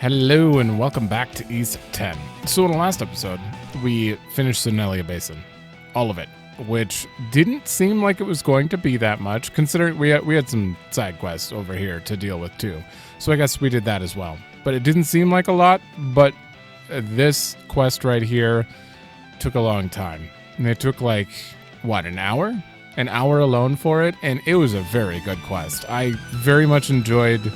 Hello and welcome back to East 10. So in the last episode, we finished the Nelia Basin. All of it. Which didn't seem like it was going to be that much, considering we had some side quests over here to deal with too. So I guess we did that as well. But it didn't seem like a lot, but this quest right here took a long time. And it took like, what, an hour? An hour alone for it, and it was a very good quest. I very much enjoyed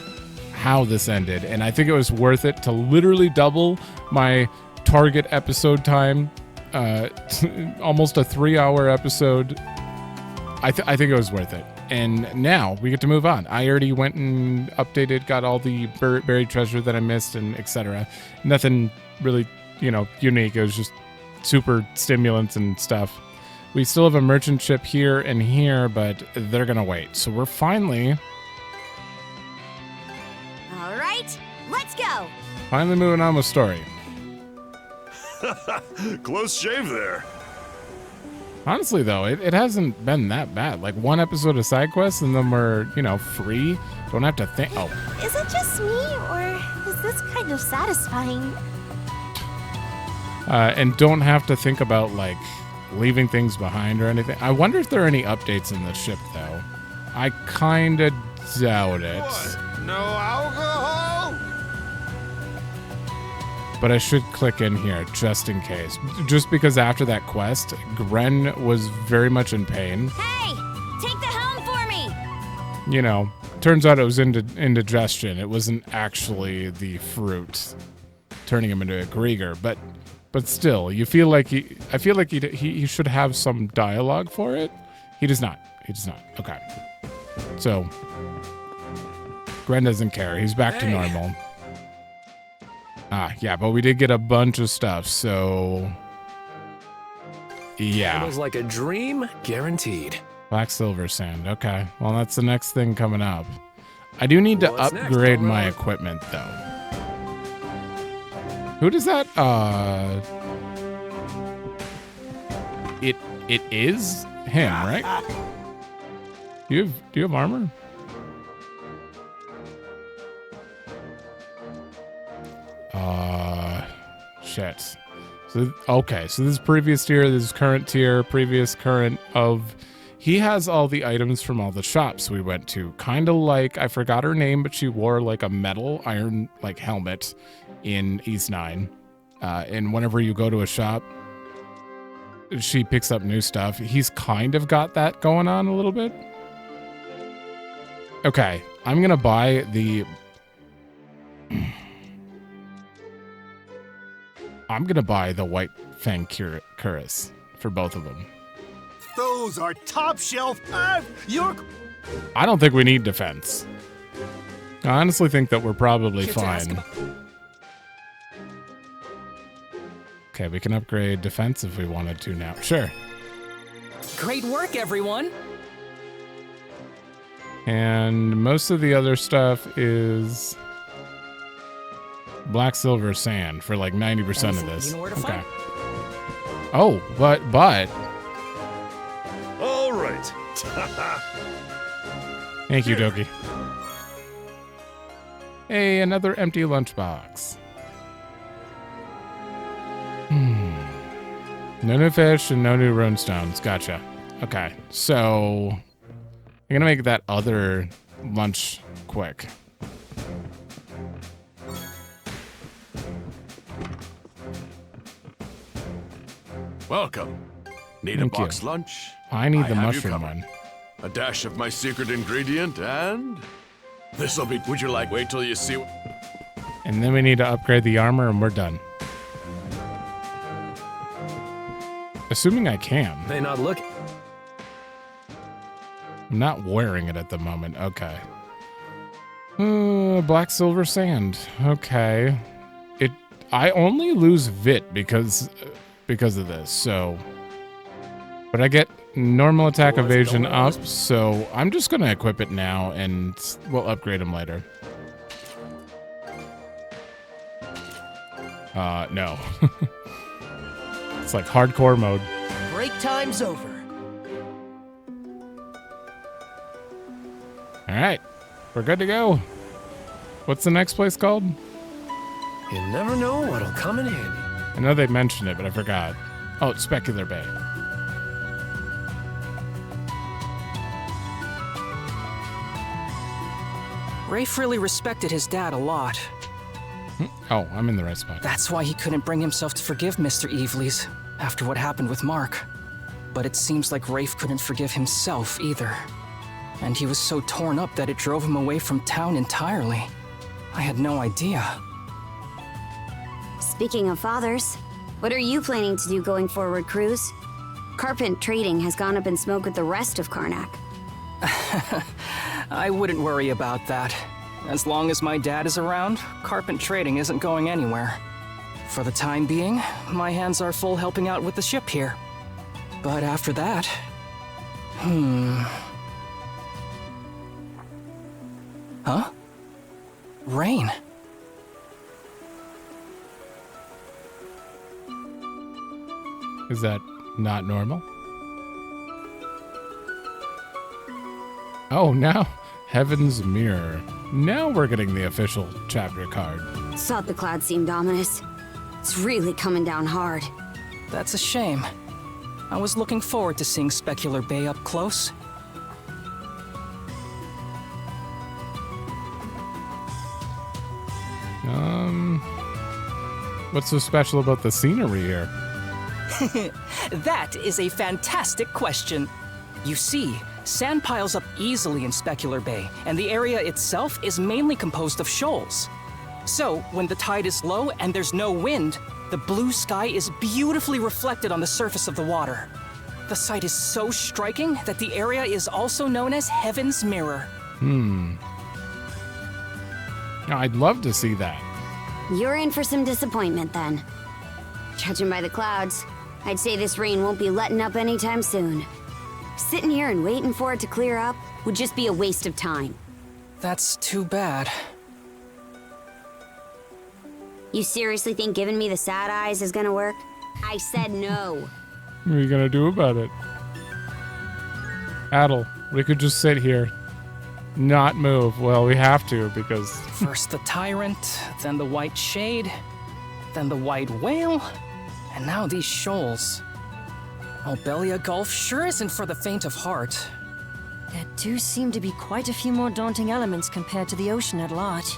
how this ended, and I think it was worth it to literally double my target episode time. Almost a 3-hour episode. I think it was worth it. And now we get to move on. I already went and updated, got all the buried treasure that I missed, and etc. Nothing really, unique. It was just super stimulants and stuff. We still have a merchant ship here and here, but they're gonna wait. So we're finally... All right, let's go. Finally moving on with story. Close shave there. Honestly, though, it hasn't been that bad. Like one episode of side quests, and then we're, free. Don't have to think. Oh. Is it just me, or is this kind of satisfying? And don't have to think about, like, leaving things behind or anything. I wonder if there are any updates in the ship, though. I kind of doubt it. What? No alcohol? But I should click in here just in case. Just because after that quest, Gren was very much in pain. Hey, take the helm for me. Turns out it was indigestion. It wasn't actually the fruit turning him into a Griegr, but still, I feel like he should have some dialogue for it. He does not. Okay. So Gren doesn't care. He's back to normal. Yeah, but we did get a bunch of stuff, so yeah. It was like a dream, guaranteed. Black silver sand. Okay. Well, that's the next thing coming up. I do need to upgrade my equipment, though. Who does that? It is him, right? Do you have armor? Shit. So okay, so this is previous tier, this is current tier, previous current of. He has all the items from all the shops we went to. Kind of like, I forgot her name, but she wore like a metal iron like helmet in East 9. And whenever you go to a shop, she picks up new stuff. He's kind of got that going on a little bit. Okay, I'm gonna buy the... I'm gonna buy the White Fang Cuirass for both of them. Those are top shelf. I don't think we need defense. I honestly think that we're probably fine. Okay, we can upgrade defense if we wanted to now. Sure. Great work, everyone. And most of the other stuff is black silver sand for like 90% of this. You know where to okay. find. Oh, but. All right. Thank you, Doki. Hey, another empty lunchbox. No new fish and no new runestones. Gotcha. Okay, so I'm gonna make that other lunch quick. Welcome. Need Thank a box you. lunch? I need the have you mushroom covered. one. A dash of my secret ingredient, and this'll be. Would you like? Wait till you see. And then we need to upgrade the armor, and we're done. Assuming I can. They not look. I'm not wearing it at the moment. Okay. Black silver sand. Okay. I only lose Vit because of this. So, but I get normal attack evasion up. So I'm just gonna equip it now, and we'll upgrade him later. No. It's like hardcore mode. Break time's over. All right, we're good to go. What's the next place called? You never know what'll come in handy. I know they mentioned it, but I forgot. Oh, it's Specular Bay. Rafe really respected his dad a lot. Oh, I'm in the right spot. That's why he couldn't bring himself to forgive Mr. Eveleys after what happened with Mark. But it seems like Rafe couldn't forgive himself either. And he was so torn up that it drove him away from town entirely. I had no idea. Speaking of fathers, what are you planning to do going forward, Cruz? Carpent trading has gone up in smoke with the rest of Karnak. I wouldn't worry about that. As long as my dad is around, Carpent trading isn't going anywhere. For the time being, my hands are full helping out with the ship here. But after that... Huh? Rain. Is that not normal? Oh, now Heaven's Mirror. Now we're getting the official chapter card. Thought the cloud seemed ominous. It's really coming down hard. That's a shame. I was looking forward to seeing Specular Bay up close. What's so special about the scenery here? That is a fantastic question. You see, sand piles up easily in Specular Bay, and the area itself is mainly composed of shoals. So, when the tide is low and there's no wind, the blue sky is beautifully reflected on the surface of the water. The sight is so striking that the area is also known as Heaven's Mirror. Now, I'd love to see that. You're in for some disappointment then. Judging by the clouds, I'd say this rain won't be letting up anytime soon. Sitting here and waiting for it to clear up would just be a waste of time. That's too bad. You seriously think giving me the sad eyes is gonna work? I said no. What are you gonna do about it? Adol, we could just sit here, not move. Well, we have to because... First the Tyrant, then the White Shade, then the White Whale, and now these shoals. Obelia Gulf sure isn't for the faint of heart. There do seem to be quite a few more daunting elements compared to the ocean at large.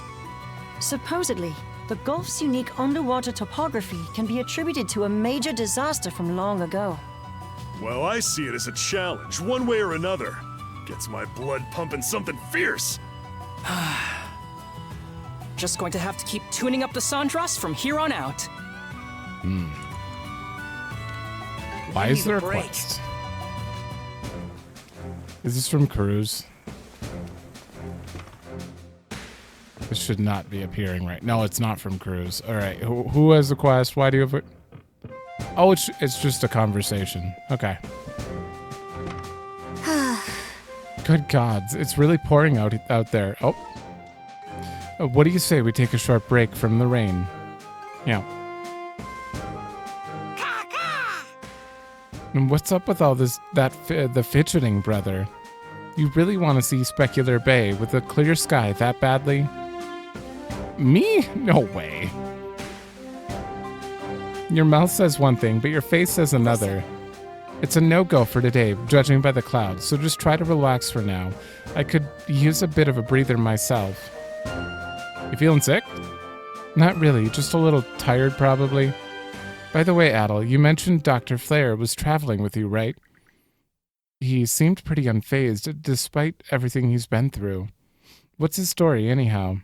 Supposedly, the Gulf's unique underwater topography can be attributed to a major disaster from long ago. Well, I see it as a challenge, one way or another. Gets my blood pumping something fierce. Just going to have to keep tuning up the Sandras from here on out. Why is there a quest? Is this from Cruz? This should not be appearing right. No, it's not from Cruz. All right, who has the quest? Why do you have it? Oh, it's just a conversation. Okay. Good gods, it's really pouring out there. Oh. What do you say we take a short break from the rain? Yeah. And what's up with all this, the fidgeting, brother? You really want to see Specular Bay with a clear sky that badly? Me? No way. Your mouth says one thing, but your face says another. It's a no-go for today, judging by the clouds, so just try to relax for now. I could use a bit of a breather myself. You feeling sick? Not really, just a little tired probably. By the way, Adol, you mentioned Dr. Flair was traveling with you, right? He seemed pretty unfazed, despite everything he's been through. What's his story, anyhow?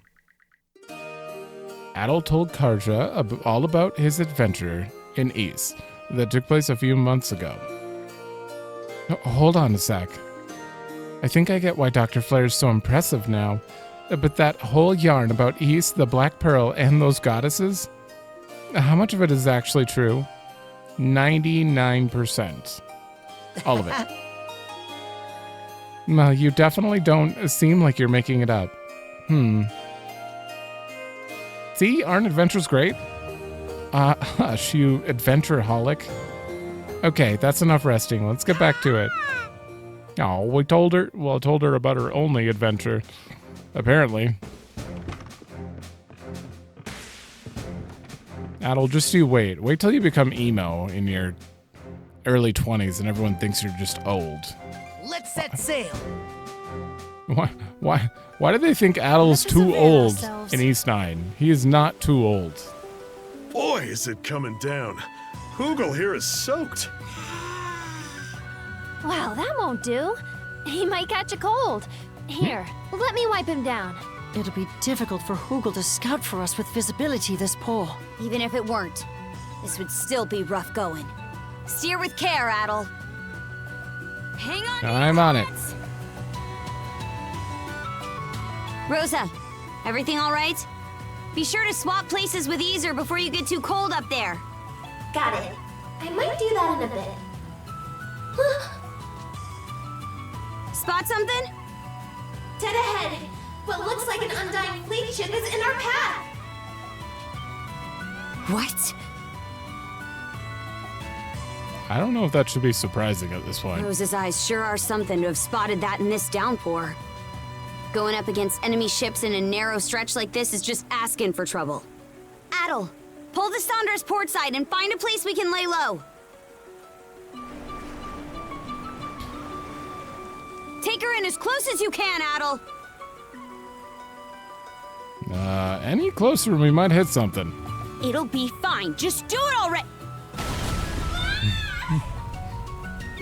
Adol told Karja all about his adventure in East that took place a few months ago. Hold on a sec. I think I get why Dr. Flair is so impressive now, but that whole yarn about East, the Black Pearl, and those goddesses? How much of it is actually true? 99%. All of it. Well, you definitely don't seem like you're making it up. See, aren't adventures great? Hush, you adventure-holic. Okay, that's enough resting. Let's get back to it. Oh, I told her about her only adventure. Apparently. Adol, just you wait. Wait till you become emo in your early 20s and everyone thinks you're just old. Let's set sail. Why do they think Adol's Let us too avail old ourselves. in East 9? He is not too old. Boy, is it coming down. Hoogle here is soaked. Wow, that won't do. He might catch a cold. Here, let me wipe him down. It'll be difficult for Hoogle to scout for us with visibility this poor. Even if it weren't, this would still be rough going. Steer with care, Adol. Hang on. I'm on it. Rosa, everything all right? Be sure to swap places with Easer before you get too cold up there. Got it. I might do that in a bit. Spot something? Dead ahead. What looks like an undying fleet ship is in our path. What? I don't know if that should be surprising at this point. Rosa's eyes sure are something to have spotted that in this downpour. Going up against enemy ships in a narrow stretch like this is just asking for trouble. Adol, pull the Sandra's port side and find a place we can lay low. Take her in as close as you can, Adol. Any closer and we might hit something. It'll be fine. Just do it already.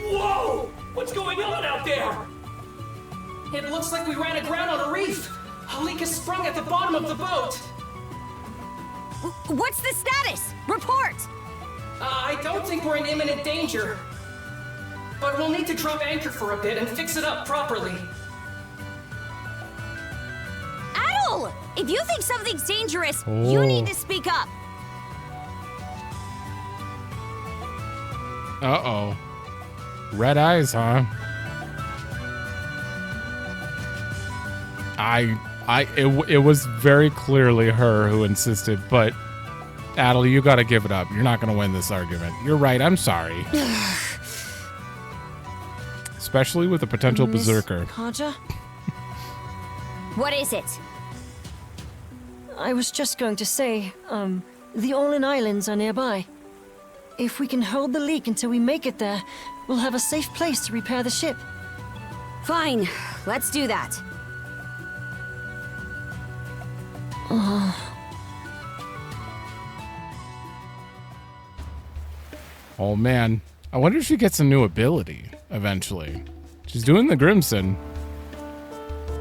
Whoa! What's going on out there? It looks like we ran aground on a reef. A leak has sprung at the bottom of the boat. What's the status? Report. I don't think we're in imminent danger. But we'll need to drop anchor for a bit and fix it up properly. Adol, if you think something's dangerous, you need to speak up. Uh-oh. Red eyes, huh? It was very clearly her who insisted, but Adol, you gotta give it up. You're not gonna win this argument. You're right, I'm sorry. Especially with a potential Miss berserker. Karja? What is it? I was just going to say, the Orlen Islands are nearby. If we can hold the leak until we make it there, we'll have a safe place to repair the ship. Fine, let's do that. Oh man, I wonder if she gets a new ability eventually. She's doing the Grimson.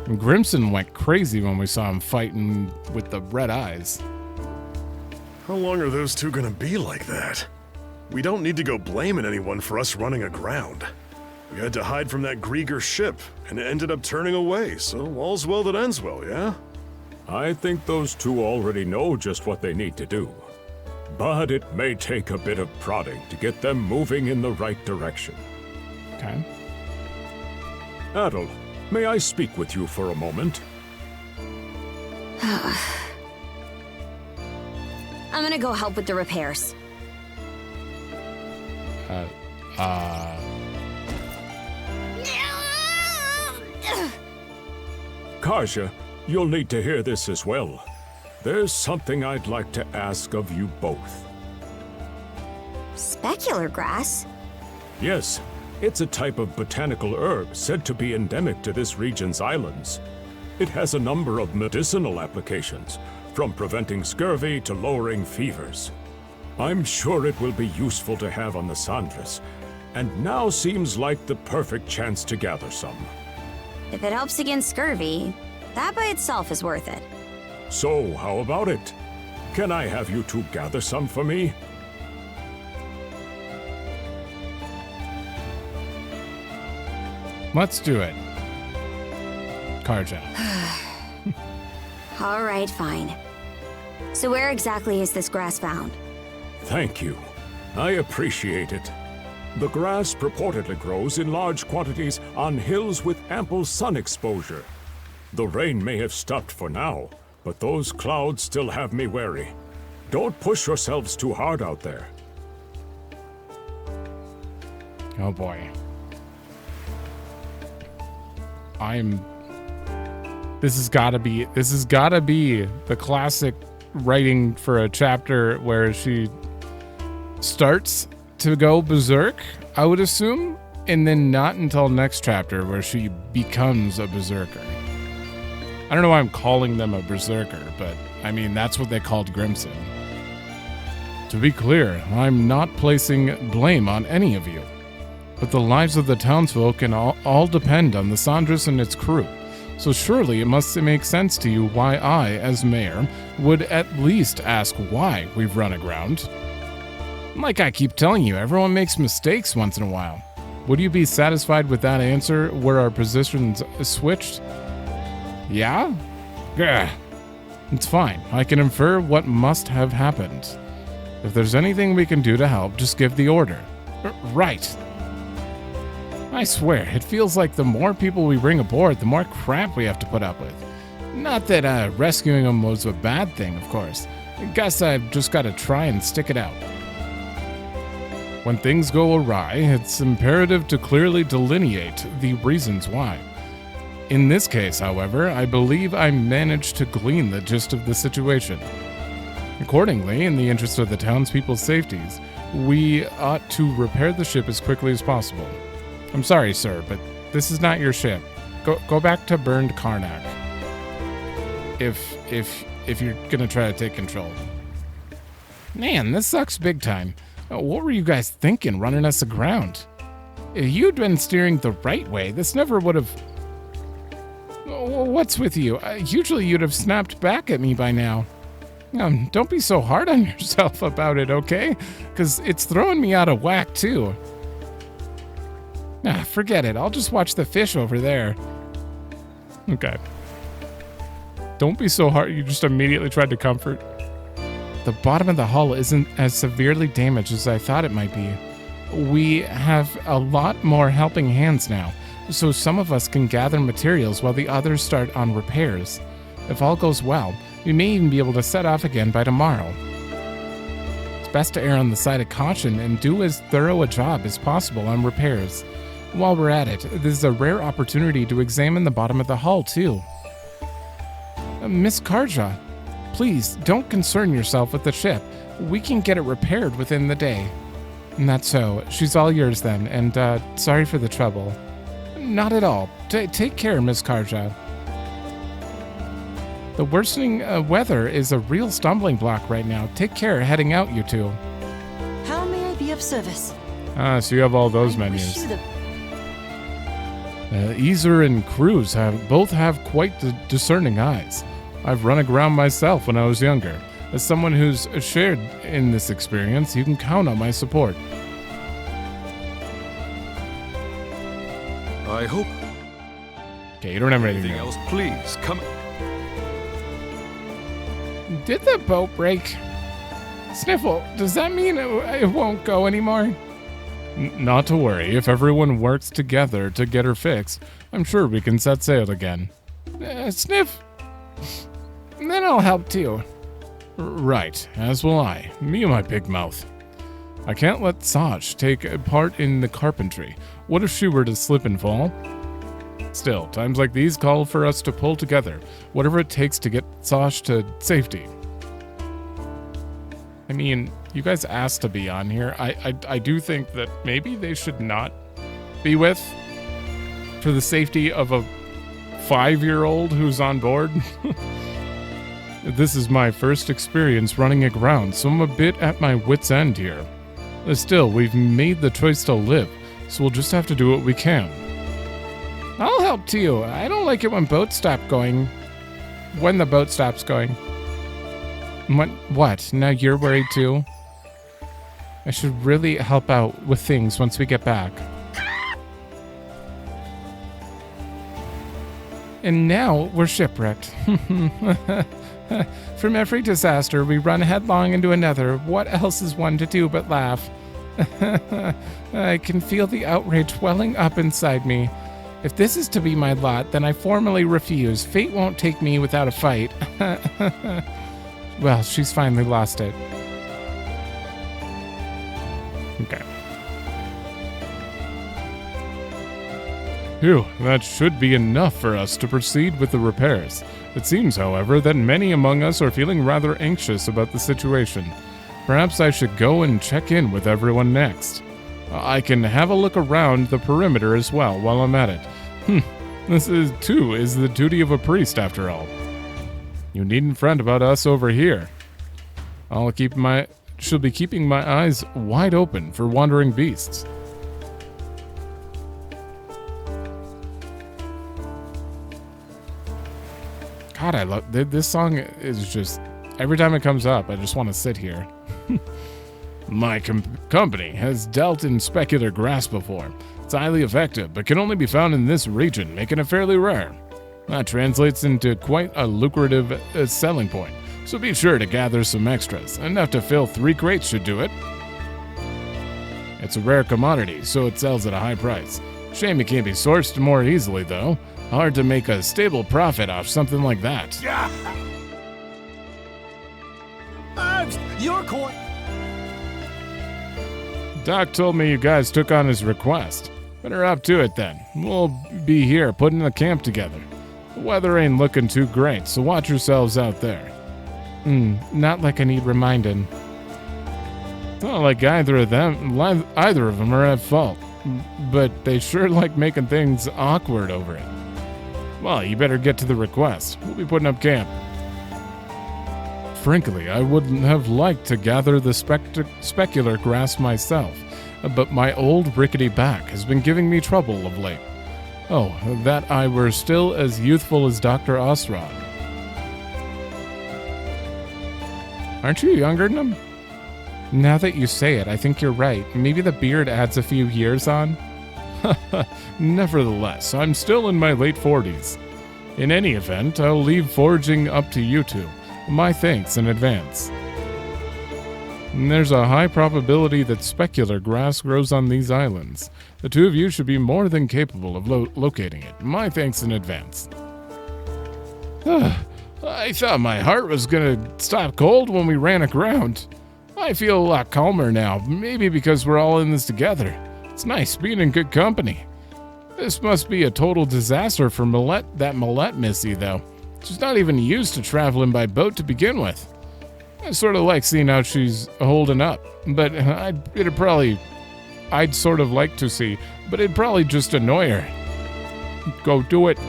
And Grimson went crazy when we saw him fighting with the red eyes. How long are those two gonna be like that? We don't need to go blaming anyone for us running aground. We had to hide from that Griegr ship, and it ended up turning away, so all's well that ends well, yeah? I think those two already know just what they need to do. But it may take a bit of prodding to get them moving in the right direction. Okay. Adol, may I speak with you for a moment? I'm gonna go help with the repairs. Karja, you'll need to hear this as well. There's something I'd like to ask of you both. Specular grass? Yes, it's a type of botanical herb said to be endemic to this region's islands. It has a number of medicinal applications, from preventing scurvy to lowering fevers. I'm sure it will be useful to have on the Sandras, and now seems like the perfect chance to gather some. If it helps against scurvy, that by itself is worth it. So, how about it? Can I have you two gather some for me? Let's do it. Karja. All right, fine. So where exactly is this grass found? Thank you. I appreciate it. The grass purportedly grows in large quantities on hills with ample sun exposure. The rain may have stopped for now, but those clouds still have me wary. Don't push yourselves too hard out there. Oh boy. This has gotta be the classic writing for a chapter where she starts to go berserk, I would assume, and then not until next chapter where she becomes a berserker. I don't know why I'm calling them a berserker, but I mean, that's what they called Grimson. To be clear, I'm not placing blame on any of you, but the lives of the townsfolk can all depend on the Sandras and its crew, so surely it must make sense to you why I, as mayor, would at least ask why we've run aground. Like I keep telling you, everyone makes mistakes once in a while. Would you be satisfied with that answer were our positions switched? Yeah? Gah. It's fine. I can infer what must have happened. If there's anything we can do to help, just give the order. Right. I swear, it feels like the more people we bring aboard, the more crap we have to put up with. Not that rescuing them was a bad thing, of course. I guess I've just got to try and stick it out. When things go awry, it's imperative to clearly delineate the reasons why. In this case, however, I believe I managed to glean the gist of the situation. Accordingly, in the interest of the townspeople's safeties, we ought to repair the ship as quickly as possible. I'm sorry, sir, but this is not your ship. Go back to burned Karnak. If you're gonna try to take control. Man, this sucks big time. What were you guys thinking running us aground? If you'd been steering the right way, this never would have... What's with you? Usually you'd have snapped back at me by now. Don't be so hard on yourself about it, okay? Because it's throwing me out of whack, too. Forget it. I'll just watch the fish over there. Okay. Don't be so hard. You just immediately tried to comfort. The bottom of the hull isn't as severely damaged as I thought it might be. We have a lot more helping hands now, so some of us can gather materials while the others start on repairs. If all goes well, we may even be able to set off again by tomorrow. It's best to err on the side of caution and do as thorough a job as possible on repairs. While we're at it, this is a rare opportunity to examine the bottom of the hull, too. Miss Karja, please don't concern yourself with the ship. We can get it repaired within the day. And that's so. She's all yours then, and sorry for the trouble. Not at all. Take care, Miss Karja. The worsening weather is a real stumbling block right now. Take care heading out, you two. How may I be of service? So you have all those menus. Easer and Cruz both have quite the discerning eyes. I've run aground myself when I was younger. As someone who's shared in this experience, you can count on my support. I hope. Okay, you don't have anything else. Please come. Did the boat break? Sniffle, does that mean it won't go anymore? Not to worry. If everyone works together to get her fixed, I'm sure we can set sail again. Sniff. Then I'll help too. Right, as will I. Me and my big mouth. I can't let Saj take part in the carpentry. What if she were to slip and fall? Still, times like these call for us to pull together, whatever it takes to get Saj to safety. I mean, you guys asked to be on here. I do think that maybe they should not be with for the safety of a 5-year-old who's on board. This is my first experience running aground, so I'm a bit at my wit's end here. Still, we've made the choice to live, so we'll just have to do what we can. I'll help too. I don't like it when boats stop going. When the boat stops going. What? Now you're worried too? I should really help out with things once we get back. And now we're shipwrecked. From every disaster, we run headlong into another. What else is one to do but laugh? I can feel the outrage welling up inside me. If this is to be my lot, then I formally refuse. Fate won't take me without a fight. Well, she's finally lost it. Okay. Phew, that should be enough for us to proceed with the repairs. It seems, however, that many among us are feeling rather anxious about the situation. Perhaps I should go and check in with everyone next. I can have a look around the perimeter as well while I'm at it. This is the duty of a priest, after all. You needn't fret about us over here. Shall be keeping my eyes wide open for wandering beasts. God, I love this song. Is just every time it comes up, I just want to sit here. My company has dealt in specular grass before. It's highly effective, but can only be found in this region, making it fairly rare. That translates into quite a lucrative selling point, so be sure to gather some extras. Enough to fill 3 crates should do it. It's a rare commodity, so it sells at a high price. Shame it can't be sourced more easily, though. Hard to make a stable profit off something like that. Your coin. Doc told me you guys took on his request. Better up to it then. We'll be here putting a camp together. The weather ain't looking too great, so watch yourselves out there. Not like I need reminding. It's not like either of them are at fault, but they sure like making things awkward over it. Well, you better get to the request. We'll be putting up camp. Frankly, I wouldn't have liked to gather the specular grass myself, but my old rickety back has been giving me trouble of late. Oh, that I were still as youthful as Dr. Osrod. Aren't you younger than him? Now that you say it, I think you're right. Maybe the beard adds a few years on. Nevertheless, I'm still in my late 40s. In any event, I'll leave foraging up to you two. My thanks in advance. There's a high probability that specular grass grows on these islands. The two of you should be more than capable of locating it. My thanks in advance. I thought my heart was gonna stop cold when we ran aground. I feel a lot calmer now, maybe because we're all in this together. It's nice being in good company. This must be a total disaster for Millette Missy, though. She's not even used to traveling by boat to begin with. I sort of like seeing how she's holding up, but I'd sort of like to see, but it'd probably just annoy her. Go do it.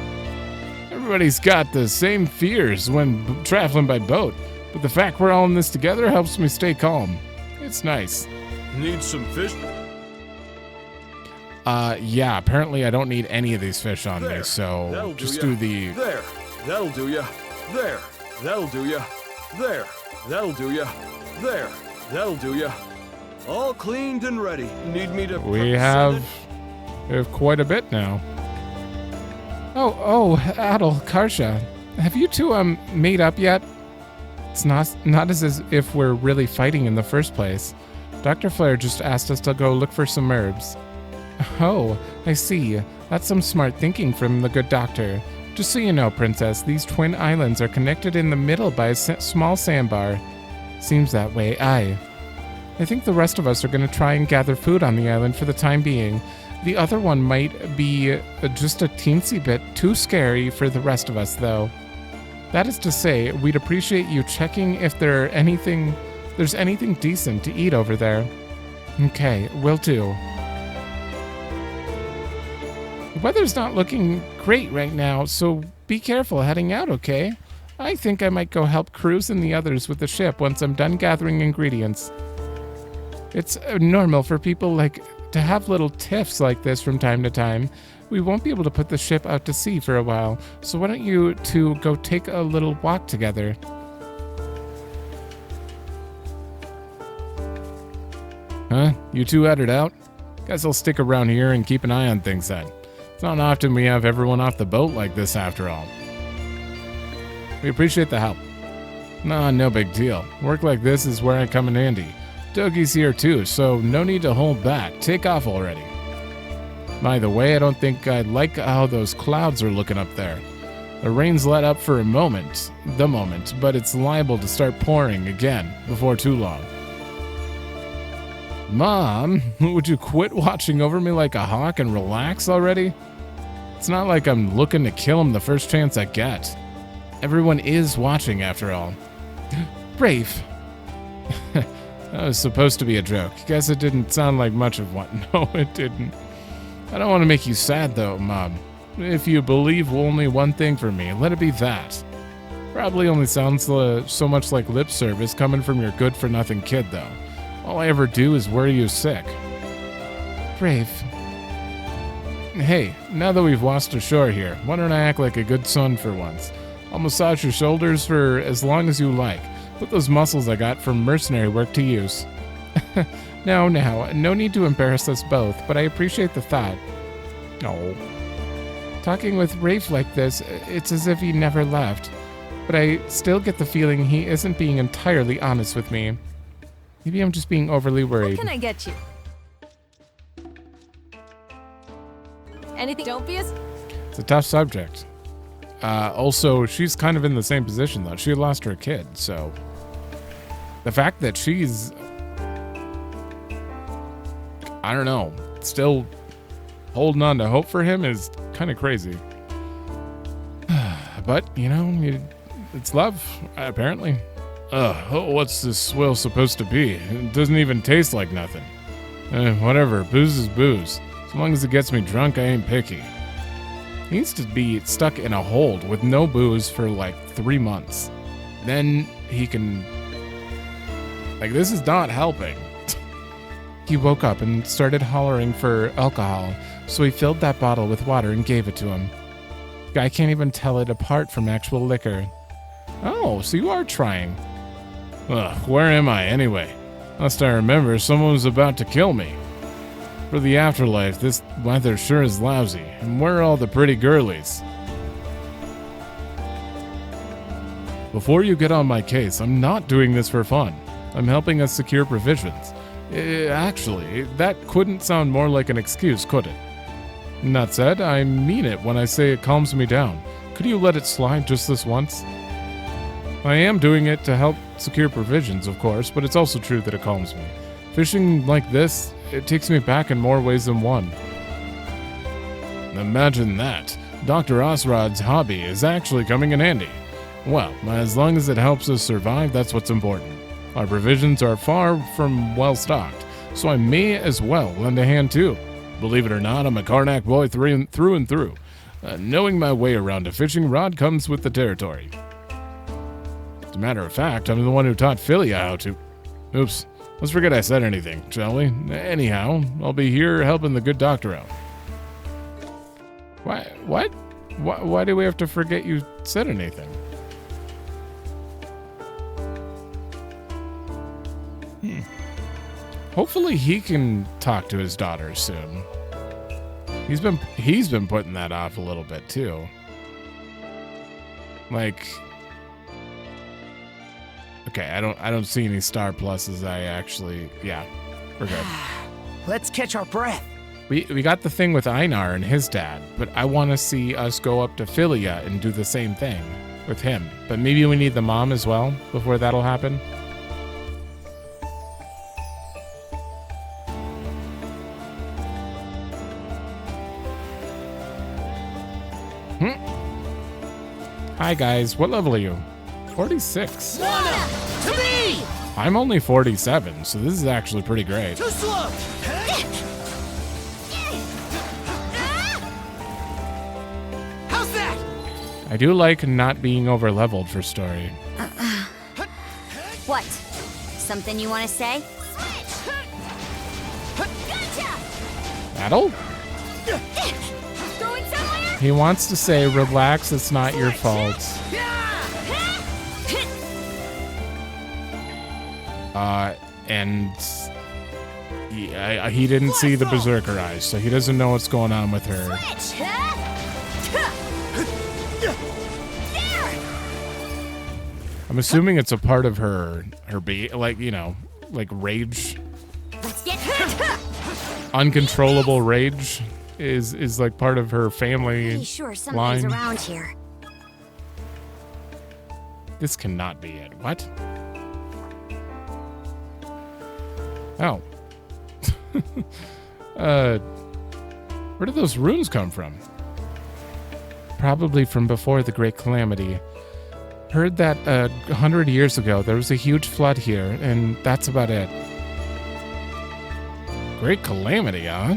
Everybody's got the same fears when traveling by boat, but the fact we're all in this together helps me stay calm. It's nice. Need some fish? Yeah, apparently I don't need any of these fish on me, so just do the... There, that'll do ya. There, that'll do ya. There, that'll do ya. There, that'll do ya. All cleaned and ready. Need me to... We have quite a bit now. Oh, Adol, Karja, have you two, made up yet? It's not as if we're really fighting in the first place. Dr. Flair just asked us to go look for some herbs. Oh, I see. That's some smart thinking from the good doctor. Just so you know, Princess, these twin islands are connected in the middle by a small sandbar. Seems that way, aye. I think the rest of us are going to try and gather food on the island for the time being. The other one might be just a teensy bit too scary for the rest of us, though. That is to say, we'd appreciate you checking if there's anything decent to eat over there. Okay, will do. The weather's not looking great right now, so be careful heading out, okay? I think I might go help Cruz and the others with the ship once I'm done gathering ingredients. It's normal for people to have little tiffs like this from time to time. We won't be able to put the ship out to sea for a while, so why don't you two go take a little walk together? Huh? You two headed out? Guess I'll stick around here and keep an eye on things then. It's not often we have everyone off the boat like this after all. We appreciate the help. Nah, no big deal. Work like this is where I come in handy. Dougie's here too, so no need to hold back. Take off already. By the way, I don't think I like how those clouds are looking up there. The rain's let up for the moment, but it's liable to start pouring again before too long. Mom, would you quit watching over me like a hawk and relax already? It's not like I'm looking to kill him the first chance I get. Everyone is watching after all. Rafe. That was supposed to be a joke. Guess it didn't sound like much of one. No, it didn't. I don't want to make you sad though, Mom. If you believe only one thing for me, let it be that. Probably only sounds so much like lip service coming from your good-for-nothing kid, though. All I ever do is worry you sick. Brave. Hey, now that we've washed ashore here, why don't I act like a good son for once? I'll massage your shoulders for as long as you like. Put those muscles I got from mercenary work to use. No need to embarrass us both, but I appreciate the thought. Oh. Talking with Rafe like this, it's as if he never left. But I still get the feeling he isn't being entirely honest with me. Maybe I'm just being overly worried. What can I get you? Anything? Don't be as... It's a tough subject. Also, she's kind of in the same position, though. She lost her kid, so... The fact that she's... I don't know. Still holding on to hope for him is kind of crazy. But, you know, it's love, apparently. What's this swill supposed to be? It doesn't even taste like nothing. Whatever, booze is booze. As long as it gets me drunk, I ain't picky. He needs to be stuck in a hold with no booze for like 3 months. Then he can... Like, this is not helping. He woke up and started hollering for alcohol, so he filled that bottle with water and gave it to him. I can't even tell it apart from actual liquor. Oh, so you are trying. Where am I anyway? Last I remember, someone was about to kill me. For the afterlife, this weather sure is lousy. And where are all the pretty girlies? Before you get on my case, I'm not doing this for fun. I'm helping us secure provisions. Actually, that couldn't sound more like an excuse, could it? That said, I mean it when I say it calms me down. Could you let it slide just this once? I am doing it to help secure provisions, of course, but it's also true that it calms me. Fishing like this, it takes me back in more ways than one. Imagine that. Dr. Osrod's hobby is actually coming in handy. Well, as long as it helps us survive, that's what's important. Our provisions are far from well-stocked, so I may as well lend a hand too. Believe it or not, I'm a Karnak boy through and through. Knowing my way around a fishing rod comes with the territory. As a matter of fact, I'm the one who taught Philia how to... Oops, let's forget I said anything, shall we? Anyhow, I'll be here helping the good doctor out. What? Why do we have to forget you said anything? Hopefully he can talk to his daughter soon. He's been putting that off a little bit too. Like, okay, I don't see any star pluses. Yeah, we're good. Let's catch our breath. We got the thing with Einar and his dad, but I want to see us go up to Philia and do the same thing with him. But maybe we need the mom as well before that'll happen. Hi guys, what level are you? 46. Wanna to me! I'm only 47, so this is actually pretty great. Too slow! How's that? I do like not being over-leveled for story. What? Something you want to say? Gotcha! Adol? Going somewhere? He wants to say, relax, it's not your fault. And he didn't see the Berserker eyes, so he doesn't know what's going on with her. I'm assuming it's a part of her like, you know, like rage. Let's get hurt. Uncontrollable rage is like part of her family Pretty sure something's line. around here. This cannot be it. What? Oh. Where did those runes come from? probably from before the Great Calamity. Heard that 100 years ago there was a huge flood here, and that's about it. Great Calamity, huh?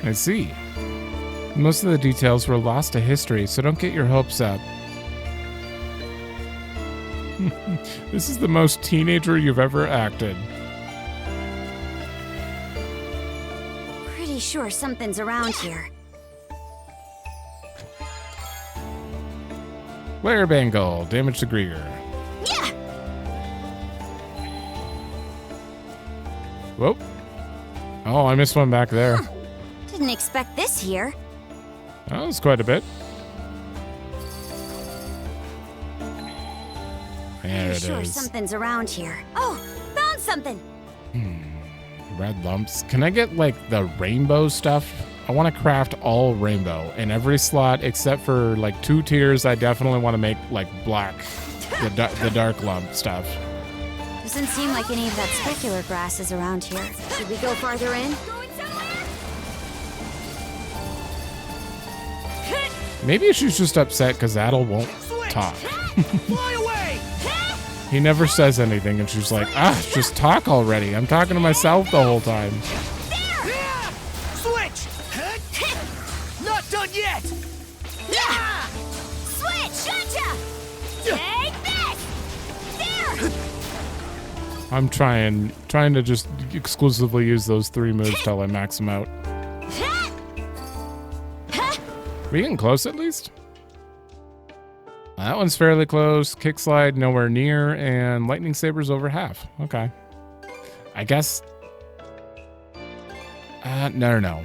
I see. Most of the details were lost to history, so don't get your hopes up. This is the most teenager you've ever acted. Pretty sure something's around here. Flare Bangle, damage to Griegr. Yeah! Whoop. Oh, I missed one back there. Huh. Didn't expect this here. That was quite a bit. There it Sure, is. something's around here. Oh, found something. Red lumps. Can I get like the rainbow stuff? I want to craft all rainbow in every slot except for like 2 tiers. I definitely want to make like black, the dark lump stuff. Doesn't seem like any of that specular grass is around here. Should we go farther in? Maybe she's just upset because Adol won't talk. Fly away! He never says anything, and she's like, just talk already. I'm talking to myself the whole time. Yeah! Switch! Not done yet! Yeah! Switch! Gotcha! Take this! There! I'm trying to just exclusively use those 3 moves till I max them out. We getting close at least? That one's fairly close. Kick slide nowhere near, and lightning saber's over half. Okay. I guess. No.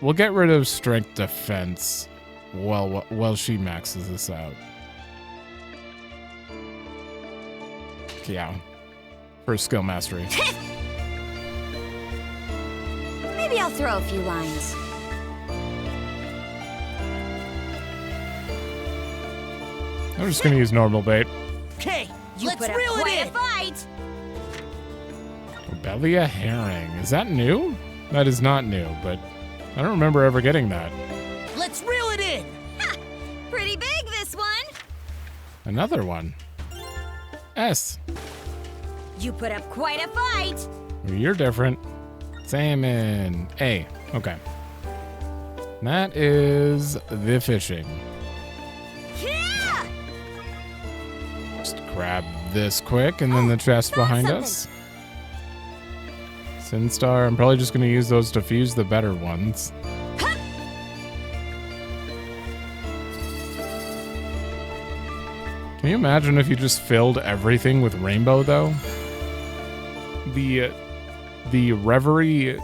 We'll get rid of strength defense while she maxes this out. Yeah. For skill mastery. Maybe I'll throw a few lines. I'm just gonna use normal bait. Okay, You let's put up reel quite it a in! fight! Obelia herring. Is that new? That is not new, but I don't remember ever getting that. Let's reel it in! Ha! Pretty big, this one! Another one. S. You put up quite a fight! You're different. Salmon. A. Okay. That is the fishing. Yeah! Just grab this quick, and then the chest behind us. Sinstar. I'm probably just going to use those to fuse the better ones. Can you imagine if you just filled everything with rainbow, though? The Reverie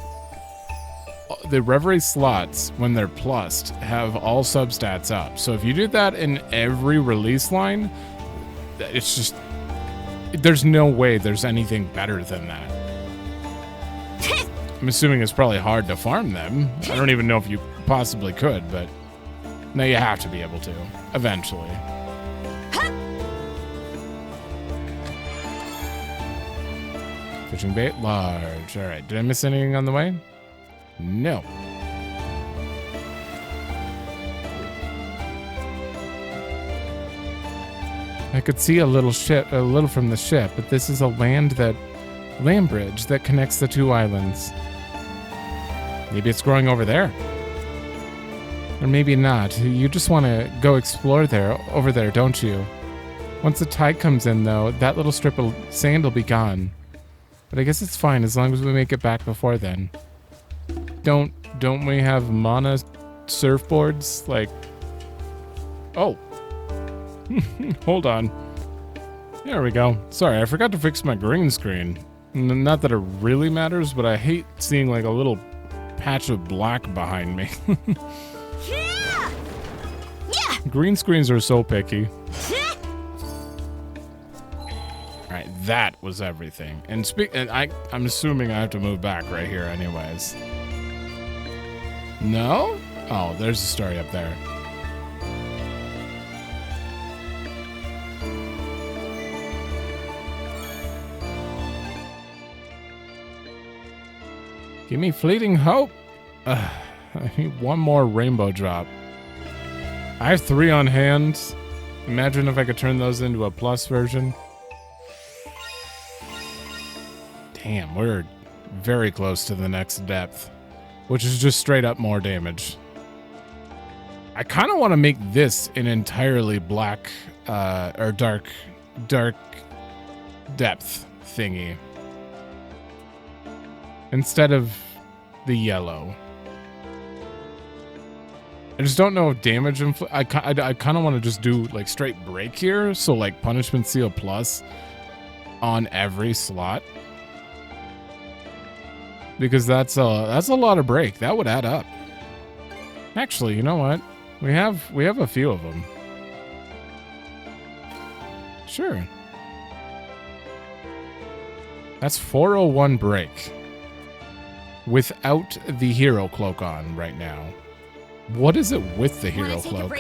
slots, when they're plussed, have all substats up. So if you did that in every release line, it's just... There's no way there's anything better than that. I'm assuming it's probably hard to farm them. I don't even know if you possibly could, but... No, you have to be able to, eventually. Fishing bait, large. All right, did I miss anything on the way? No. I could see a little from the ship, but this is a land bridge that connects the 2 islands. Maybe it's growing over there. Or maybe not. You just want to go explore over there, don't you? Once the tide comes in, though, that little strip of sand will be gone. But I guess it's fine as long as we make it back before then. Don't we have mana surfboards? Like... Oh. Hold on. There we go. Sorry, I forgot to fix my green screen. Not that it really matters, but I hate seeing like a little patch of black behind me. Yeah! Yeah! Green screens are so picky. Alright, that was everything. And I'm assuming I have to move back right here anyways. No? Oh, there's a story up there. Give me fleeting hope. I need one more rainbow drop. I have 3 on hand. Imagine if I could turn those into a plus version. Damn, we're very close to the next depth, which is just straight up more damage. I kind of want to make this an entirely black or dark depth thingy instead of the yellow. I just don't know if damage I kind of want to just do like straight break here, so like punishment seal plus on every slot, because that's a lot of break. That would add up. Actually, you know what? We have a few of them. Sure. That's 401 break without the hero cloak on right now. What is it with the hero cloak?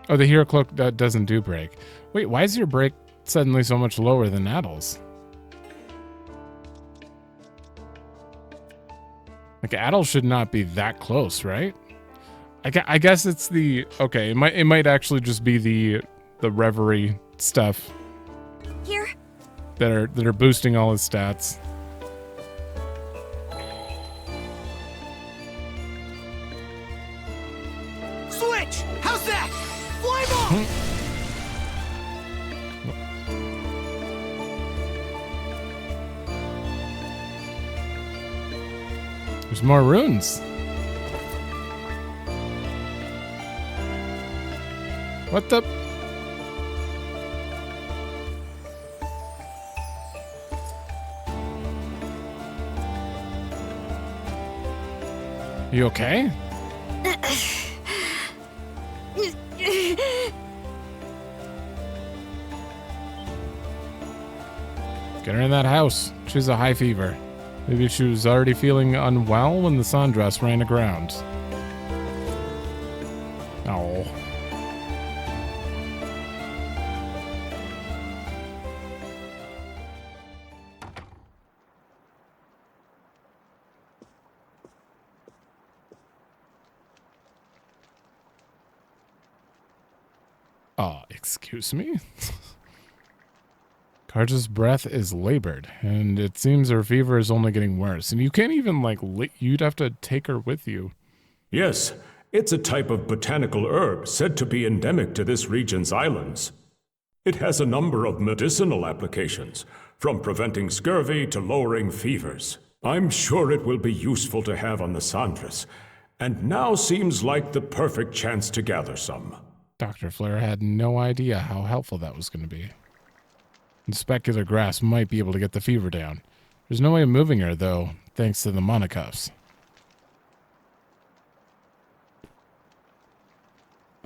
Oh, the hero cloak doesn't do break. Wait, why is your break suddenly so much lower than Adol's? Like, Adol should not be that close, right? I guess it's the... Okay, it might actually just be the Reverie stuff. Here. That are boosting all his stats. Switch! How's that? Flame off! There's more runes. What the? You okay? Get her in that house. She has a high fever. Maybe she was already feeling unwell when the sundress ran aground. Oh. Excuse me? Karja's breath is labored, and it seems her fever is only getting worse. And you can't even, like, you'd have to take her with you. Yes, it's a type of botanical herb said to be endemic to this region's islands. It has a number of medicinal applications, from preventing scurvy to lowering fevers. I'm sure it will be useful to have on the Sandras, and now seems like the perfect chance to gather some. Dr. Flare had no idea how helpful that was going to be. And specular grass might be able to get the fever down. There's no way of moving her, though, thanks to the monocuffs.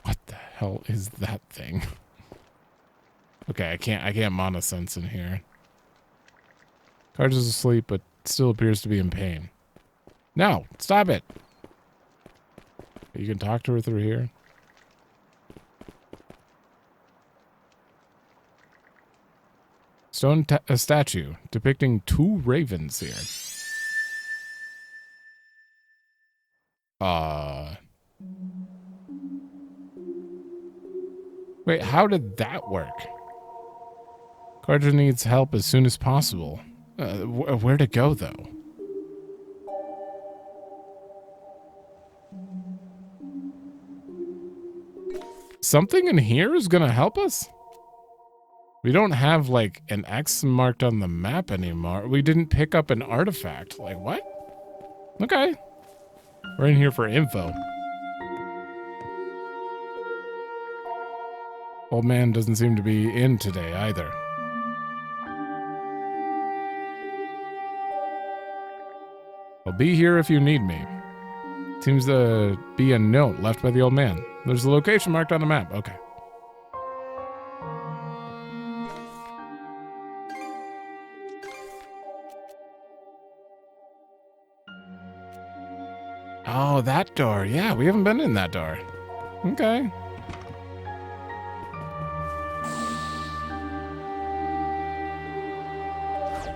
What the hell is that thing? Okay, I can't monosense in here. Karja's asleep, but still appears to be in pain. No, stop it. You can talk to her through here. Stone a statue depicting 2 ravens here. Wait, how did that work? Karja needs help as soon as possible. Where to go, though? Something in here is gonna help us? We don't have, like, an X marked on the map anymore. We didn't pick up an artifact. Like, what? Okay. We're in here for info. Old man doesn't seem to be in today either. I'll be here if you need me. Seems to be a note left by the old man. There's a location marked on the map. Okay. Oh, that door. Yeah, we haven't been in that door. Okay.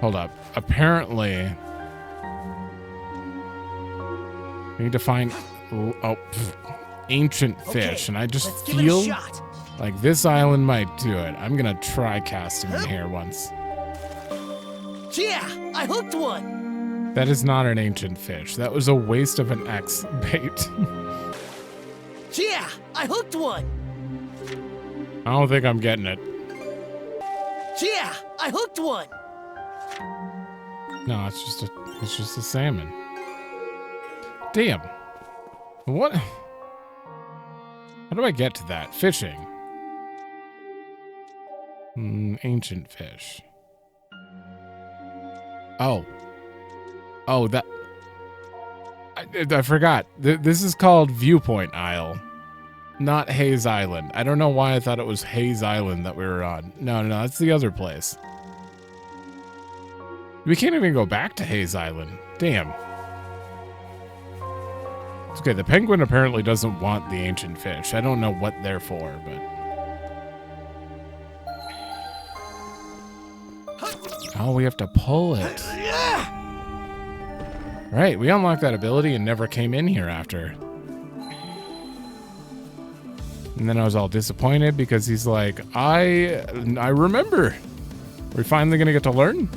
Hold up. Apparently, I need to find ancient fish, and I just let's give it a feel shot. like this island might do it. I'm gonna try casting in here once. Yeah, I hooked one. That is not an ancient fish. That was a waste of an X bait. Yeah, I hooked one. I don't think I'm getting it. Yeah, I hooked one. No, it's just a salmon. Damn. What? How do I get to that? Fishing. Ancient fish. Oh. Oh, that... I forgot. This is called Viewpoint Isle, not Hayes Island. I don't know why I thought it was Hayes Island that we were on. No, that's the other place. We can't even go back to Hayes Island. Damn. It's okay, the penguin apparently doesn't want the ancient fish. I don't know what they're for, but... Oh, we have to pull it. Right, we unlocked that ability and never came in here after. And then I was all disappointed because he's like, I remember. We're finally gonna get to learn?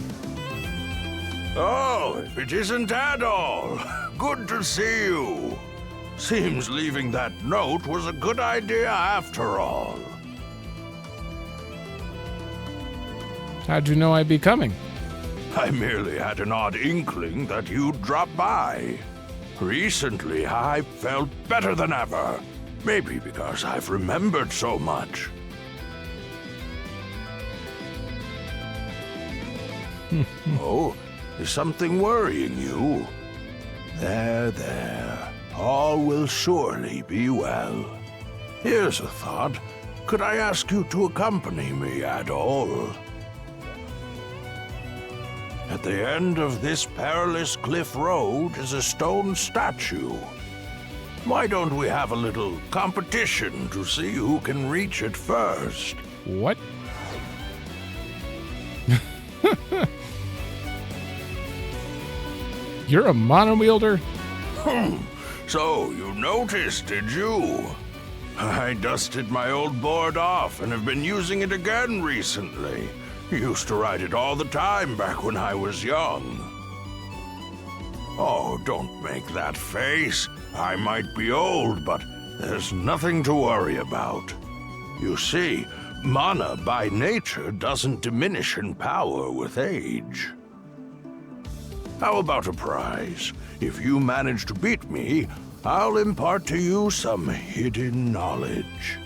Oh, it isn't Adol. Good to see you. Seems leaving that note was a good idea after all. How'd you know I'd be coming? I merely had an odd inkling that you'd drop by. Recently, I felt better than ever. Maybe because I've remembered so much. Oh, is something worrying you? There. All will surely be well. Here's a thought. Could I ask you to accompany me, Adol? At the end of this perilous cliff road is a stone statue. Why don't we have a little competition to see who can reach it first? What? You're a mono-wielder? So you noticed, did you? I dusted my old board off and have been using it again recently. Used to ride it all the time back when I was young. Oh, don't make that face. I might be old, but there's nothing to worry about. You see, mana by nature doesn't diminish in power with age. How about a prize? If you manage to beat me, I'll impart to you some hidden knowledge.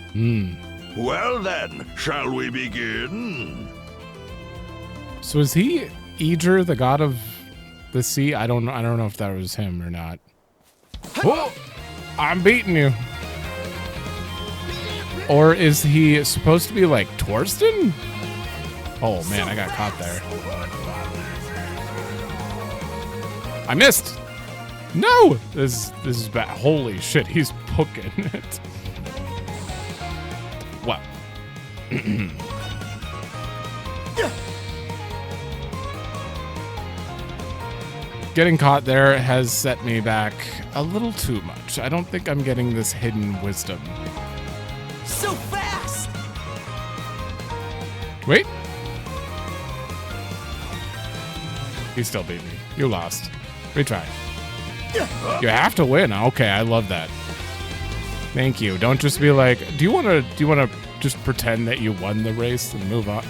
Well then, shall we begin? So is he Griegr, the god of the sea? I don't know if that was him or not. Oh, I'm beating you. Or is he supposed to be like Torsten? Oh man, I got caught there. I missed. No, this is bad. Holy shit, he's booking it. What? Getting caught there has set me back a little too much. I don't think I'm getting this hidden wisdom. So fast! Wait. You still beat me. You lost. Retry. You have to win. Okay, I love that. Thank you. Don't just be like, do you want to just pretend that you won the race and move on?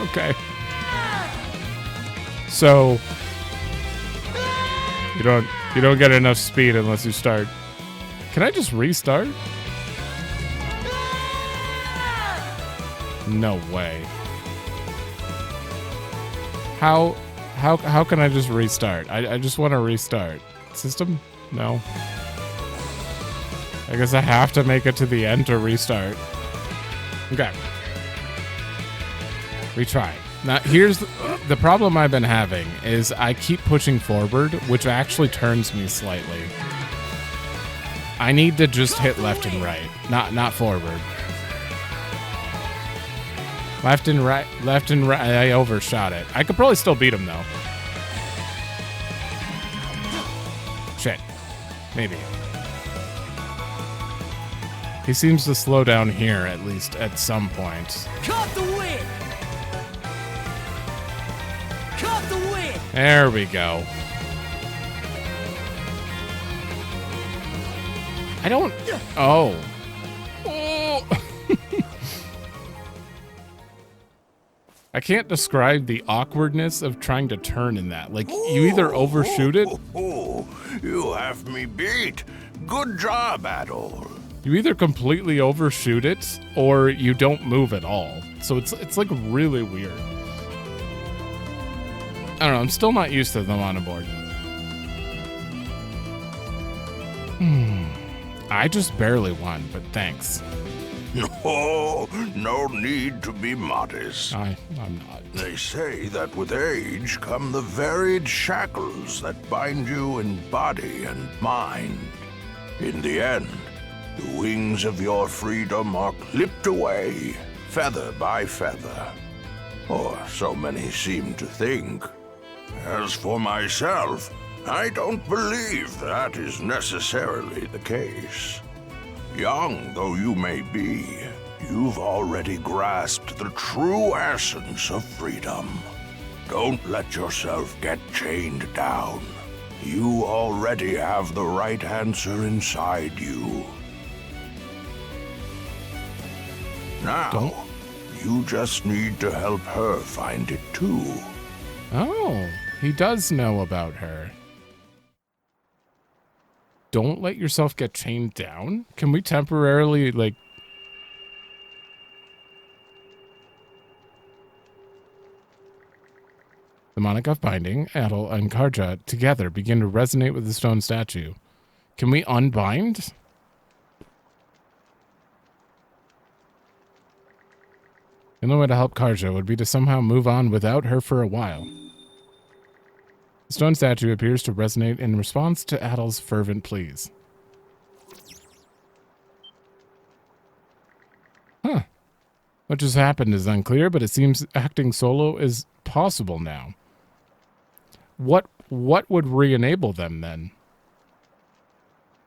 Okay. So you don't get enough speed unless you start. Can I just restart? No way. How can I just restart? I just want to restart. System? No. I guess I have to make it to the end to restart. Okay. Retry. Now, here's the problem I've been having is I keep pushing forward, which actually turns me slightly. I need to just hit left and right, not forward. Left and right. I overshot it. I could probably still beat him though. Shit. Maybe. He seems to slow down here, at least at some point. Caught the wind! Caught the wind! There we go. I don't... Oh. Oh. I can't describe the awkwardness of trying to turn in that. Like, you either overshoot it... You have me beat. Good job, Adol. You either completely overshoot it, or you don't move at all. So it's like really weird. I don't know, I'm still not used to them on a board. I just barely won, but thanks. No need to be modest. I'm not. They say that with age come the varied shackles that bind you in body and mind. In the end, the wings of your freedom are clipped away, feather by feather. Or so many seem to think. As for myself, I don't believe that is necessarily the case. Young though you may be, you've already grasped the true essence of freedom. Don't let yourself get chained down. You already have the right answer inside you. Now, you just need to help her find it too. Oh, he does know about her. Don't let yourself get chained down? Can we temporarily, like... The Monarch binding, Adol, and Karja together begin to resonate with the stone statue. Can we unbind? The only way to help Karja would be to somehow move on without her for a while. The stone statue appears to resonate in response to Adol's fervent pleas. Huh. What just happened is unclear, but it seems acting solo is possible now. What would re-enable them then?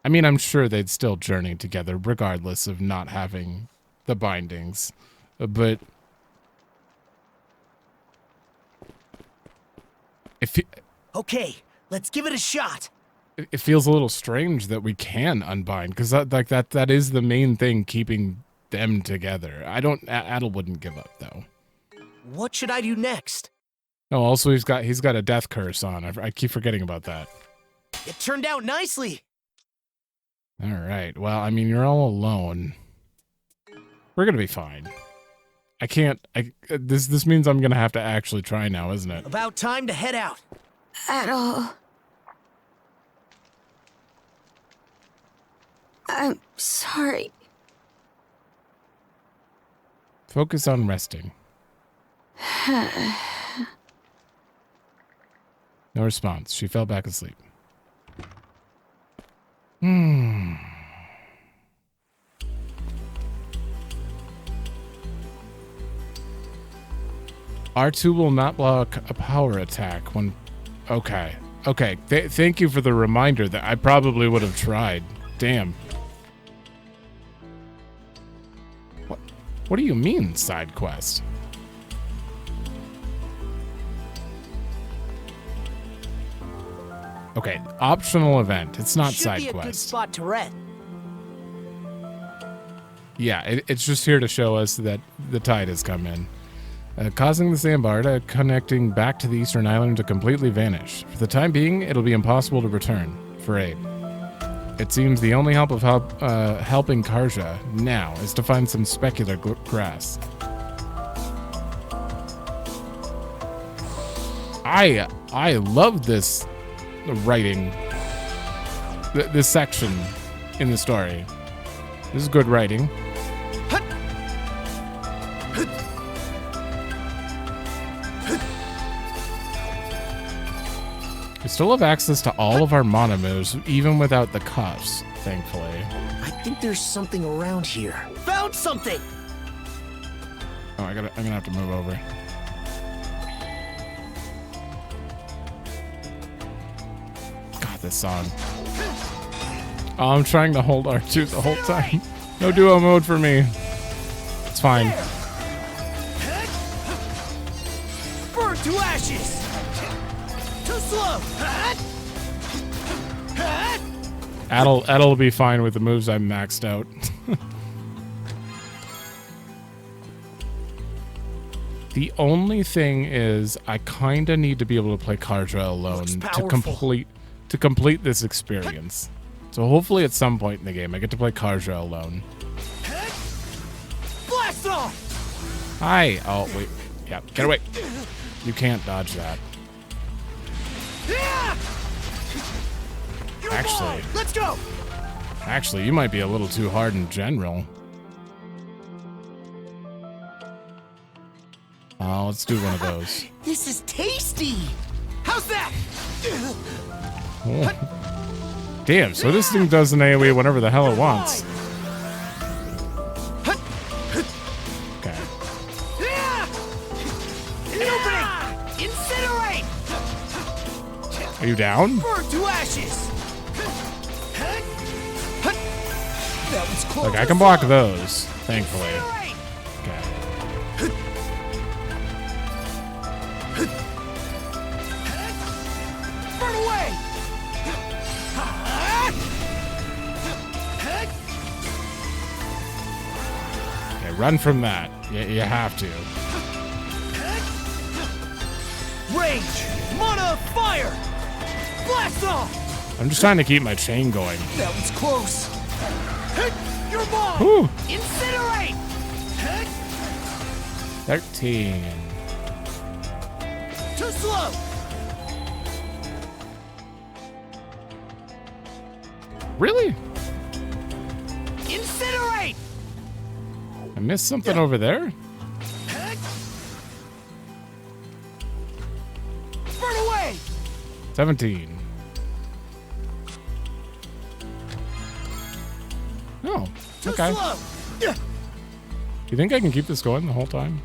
I mean, I'm sure they'd still journey together regardless of not having the bindings, but if Okay, let's give it a shot. It feels a little strange that we can unbind, because that is the main thing keeping them together. Adol wouldn't give up though. What should I do next? Oh, also he's got a death curse on. I keep forgetting about that. It turned out nicely. All right. Well, I mean, you're all alone. We're gonna be fine. I can't. This means I'm gonna have to actually try now, isn't it? About time to head out. Adol. I'm sorry. Focus on resting. No response. She fell back asleep. R2 will not block a power attack when... Okay. Okay. Thank you for the reminder that I probably would have tried. Damn. What do you mean, side quest? Okay, optional event. It's not side Should be a quest. good spot to rest. Yeah, it's just here to show us that the tide has come in, causing the sandbar connecting back to the eastern island to completely vanish. For the time being, it'll be impossible to return for aid. It seems the only hope of helping Karja now is to find some specular grass. I love this writing, this section in the story. This is good writing. We still have access to all of our mana moves, even without the cuffs, thankfully. I think there's something around here. Found something! Oh, I'm gonna have to move over. God, this song. Oh, I'm trying to hold R2 the whole time. No duo mode for me. It's fine. Burn to ashes! Too slow! Adol will be fine with the moves I'm maxed out. The only thing is, I kind of need to be able to play Karja alone to complete this experience. So hopefully at some point in the game, I get to play Karja alone. Blast off! Hi. Oh wait. Yeah. Get away. You can't dodge that. Actually, let's go. Actually, you might be a little too hard in general. Let's do one of those. This is tasty. How's that? Oh. Damn, so this thing does an AoE whenever the hell it wants. Okay. Incinerate! Are you down? Burn to ashes! That was close. Like, I can block those, thankfully. Okay. Burn away! Okay, run from that. You have to. Rage! Mana of fire! Blast off! I'm just trying to keep my chain going. That was close. Your ball! Whew. Incinerate! 13. Too slow! Really? Incinerate! I missed something over there? Burn away! 17. Oh, okay. Do you think I can keep this going the whole time?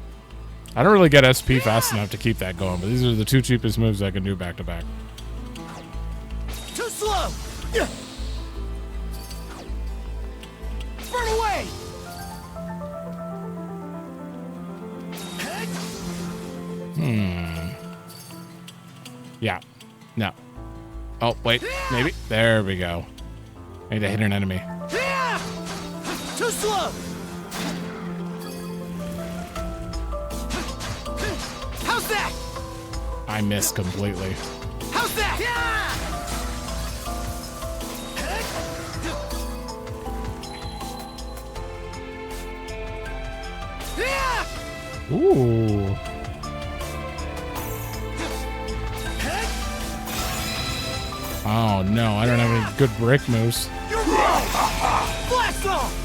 I don't really get SP fast enough to keep that going, but these are the two cheapest moves I can do back to back. Too slow! Burn away! Yeah. No. Oh, wait. Maybe. There we go. I need to hit an enemy. Too slow! How's that? I missed completely. How's that? Ooh. Oh no, I don't have any good break moves. You're wrong! Blast off!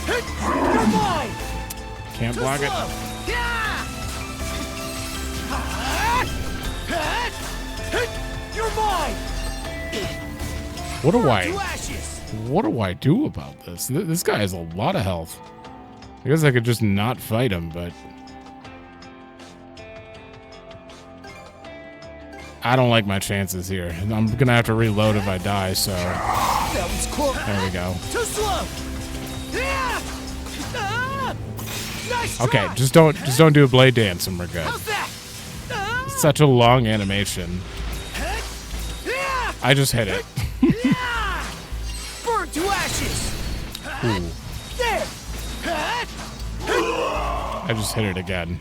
You're mine! Can't block it. You're mine! What do I do about this? This guy has a lot of health. I guess I could just not fight him, but I don't like my chances here. I'm gonna have to reload if I die, so that was close. There we go. Too slow. Nice okay, try. just don't do a blade dance and we're good. How's that? It's such a long animation. I just hit it. Burn to ashes. Ooh. There. I just hit it again.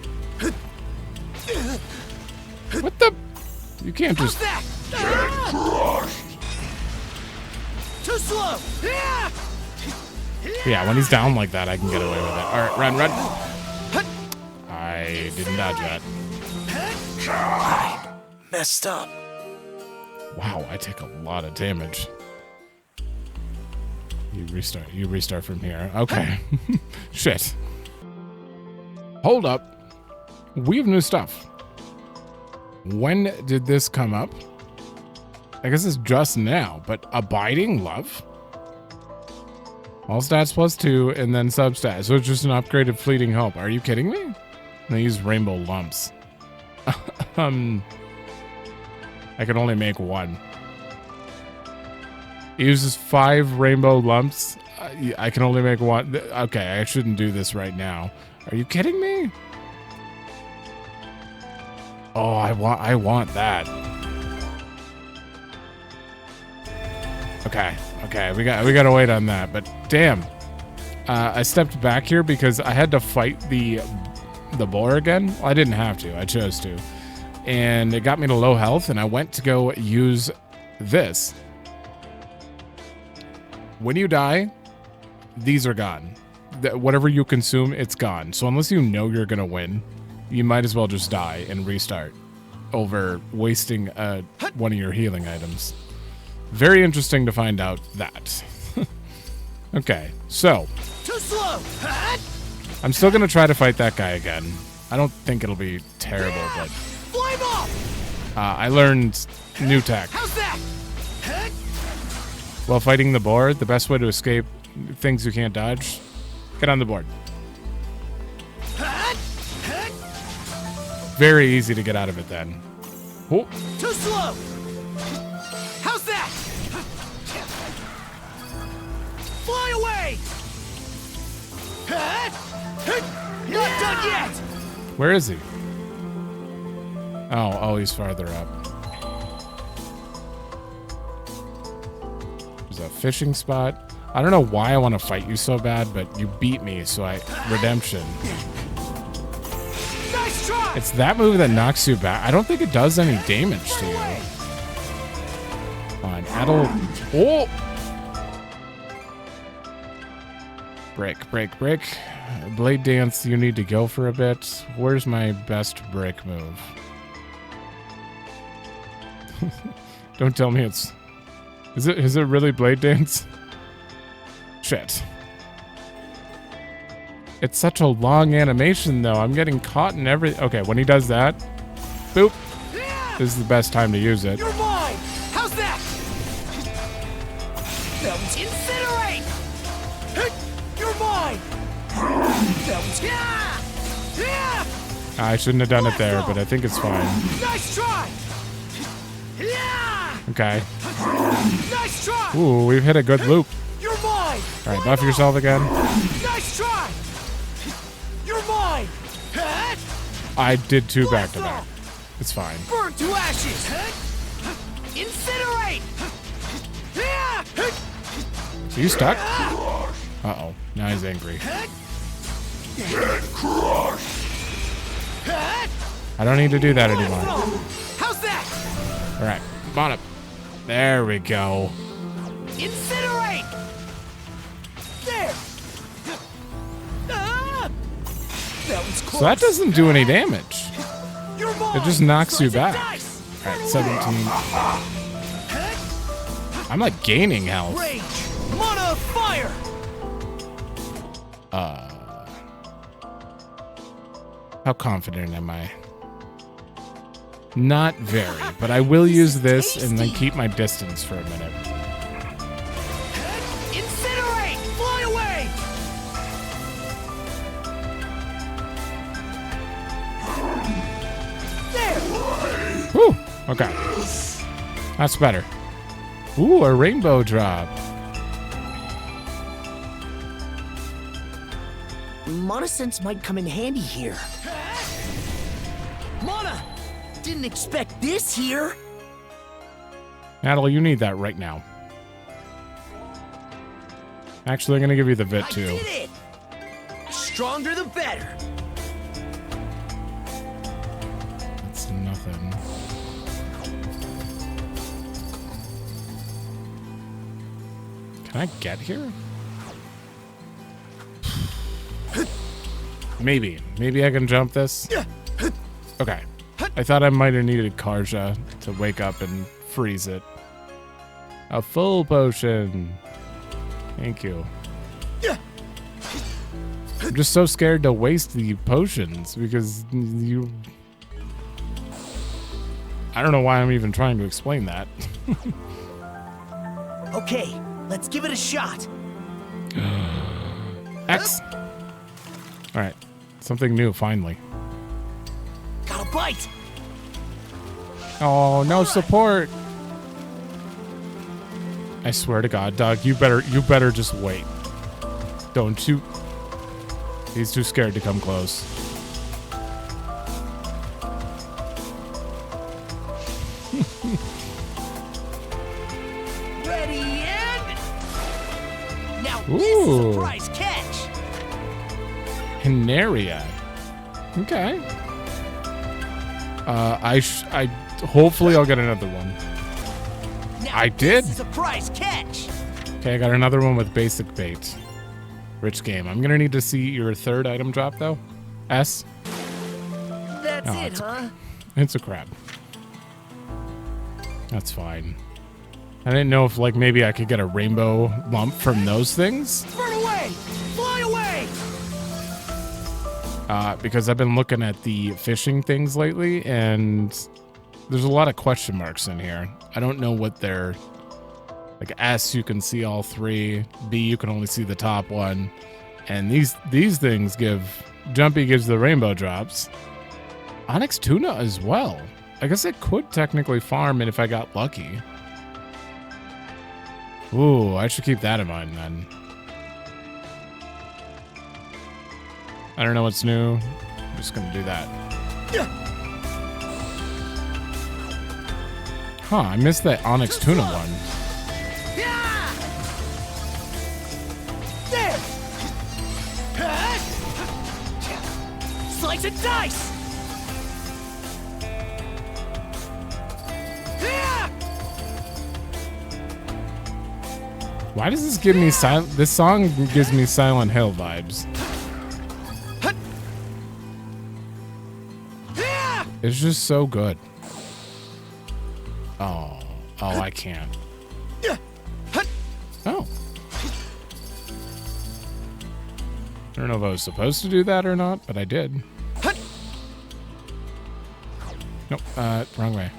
What the? You can't just. Too slow. Yeah, when he's down like that, I can get away with it. All right, run, run. I didn't dodge that. I messed up. Wow, I take a lot of damage. You restart from here. Okay. Shit. Hold up. We have new stuff. When did this come up? I guess it's just now, but Abiding Love? All stats +2 and then substats. So it's just an upgraded Fleeting Hope. Are you kidding me? They use rainbow lumps. I can only make one. It uses 5 rainbow lumps. I can only make 1. Okay, I shouldn't do this right now. Are you kidding me? Oh, I want that. Okay, we gotta wait on that. But damn, I stepped back here because I had to fight the boar again. Well, I didn't have to. I chose to, and it got me to low health. And I went to go use this. When you die, these are gone. Whatever you consume, it's gone. So unless you know you're gonna win, you might as well just die and restart over wasting one of your healing items. Very interesting to find out that. Okay, so Too slow. I'm still gonna try to fight that guy again. I don't think it'll be terrible, but Flame off. I learned new tech. How's that? While fighting the boar, the best way to escape things you can't dodge, get on the board. Very easy to get out of it then. Oh. Too slow. How's that? Fly away. Not done yet. Where is he? Oh, he's farther up. There's a fishing spot. I don't know why I want to fight you so bad, but you beat me, so redemption. Nice try. It's that move that knocks you back. I don't think it does any damage to you. Fine, Adol. Oh! Break. Blade dance, you need to go for a bit. Where's my best break move? Don't tell me it's... Is it really blade dance? Shit. It's such a long animation, though. I'm getting caught in every... Okay, when he does that, boop. This is the best time to use it. You're mine. How's that? That was incinerate. You're mine. That was yeah. I shouldn't have done it there, but I think it's fine. Nice try. Yeah. Okay. Nice try. Ooh, we've hit a good loop. You're mine. All right, buff yourself again. Nice try. You're mine. I did 2 back to back. It's fine. Burn to ashes. Incinerate. Are you stuck? Uh-oh. Now he's angry. I don't need to do that anymore. How's that? All right, come on up. There we go. Incinerate. There. That was close. So that doesn't do any damage. You're mine. It just knocks you Slice and back. dice. All right, 17. I'm like gaining health. Rage. Mana of fire. How confident am I? Not very, but I will use this and then keep my distance for a minute. Incinerate. Fly away. There. Whew, okay. That's better. Ooh, a rainbow drop. Mana sense might come in handy here. Mana! Didn't expect this here. Adol, you need that right now. Actually, I'm going to give you the Vit, I too. did it! Stronger the better. That's nothing. Can I get here? Maybe. Maybe I can jump this? Okay. I thought I might have needed Karja to wake up and freeze it. A full potion. Thank you. I'm just so scared to waste the potions because you... I don't know why I'm even trying to explain that. Okay, let's give it a shot. X. All right. Something new, finally. Got a bite. Oh, no support. I swear to God, dog, you better just wait. Don't you? He's too scared to come close. Ready and now Ooh. this is a surprise catch. Canaria. Okay. I hopefully I'll get another one. Now I did. This is a surprise catch. Okay, I got another one with basic bait. Rich game. I'm gonna need to see your third item drop though. S. That's Oh, it, it's huh? It's a crab. That's fine. I didn't know if like maybe I could get a rainbow lump from those things. Burn away! Fly away! Because I've been looking at the fishing things lately, and there's a lot of question marks in here. I don't know what they're... Like S, you can see all three. B, you can only see the top one. And these things give... Jumpy gives the rainbow drops. Onyx tuna as well. I guess I could technically farm it if I got lucky. Ooh, I should keep that in mind then. I don't know what's new. I'm just gonna do that. Huh, I missed that Onyx tuna one. There! Slice and dice! Why does this give me silent? This song gives me Silent Hill vibes. It's just so good. Oh, I can't. Oh. I don't know if I was supposed to do that or not, but I did. Nope, wrong way.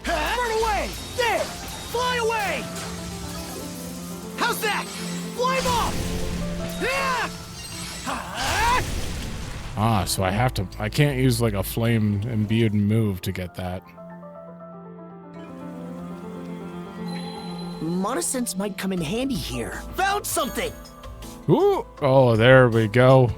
Burn away! There! Fly away! How's that? Fly off! Ah, so I can't use like a flame imbued move to get that. Monosense might come in handy here. Found something! Ooh, oh, there we go.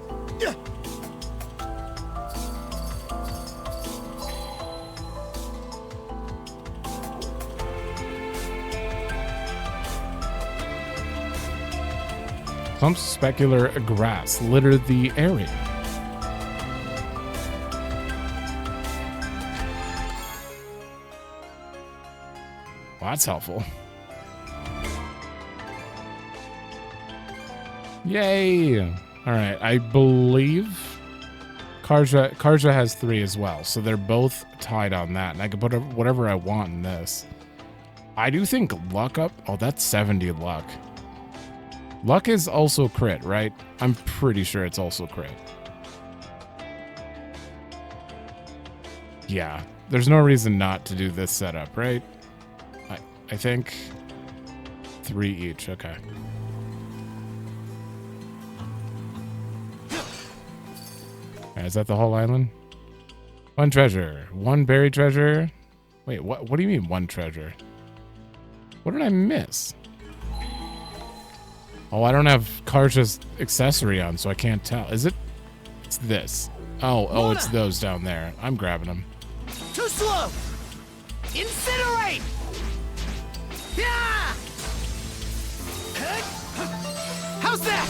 Clumps of specular grass litter the area. Well, that's helpful. Yay! All right, I believe Karja has 3 as well, so they're both tied on that, and I can put whatever I want in this. I do think luck up. Oh, that's 70 luck. Luck is also crit, right? I'm pretty sure it's also crit. Yeah, there's no reason not to do this setup, right? I think 3 each. Okay. Is that the whole island? 1 treasure. 1 buried treasure. Wait, what do you mean 1 treasure? What did I miss? Oh, I don't have Karja's accessory on, so I can't tell. Is it? It's this. Oh, it's those down there. I'm grabbing them. Too slow! Incinerate! Yeah! How's that?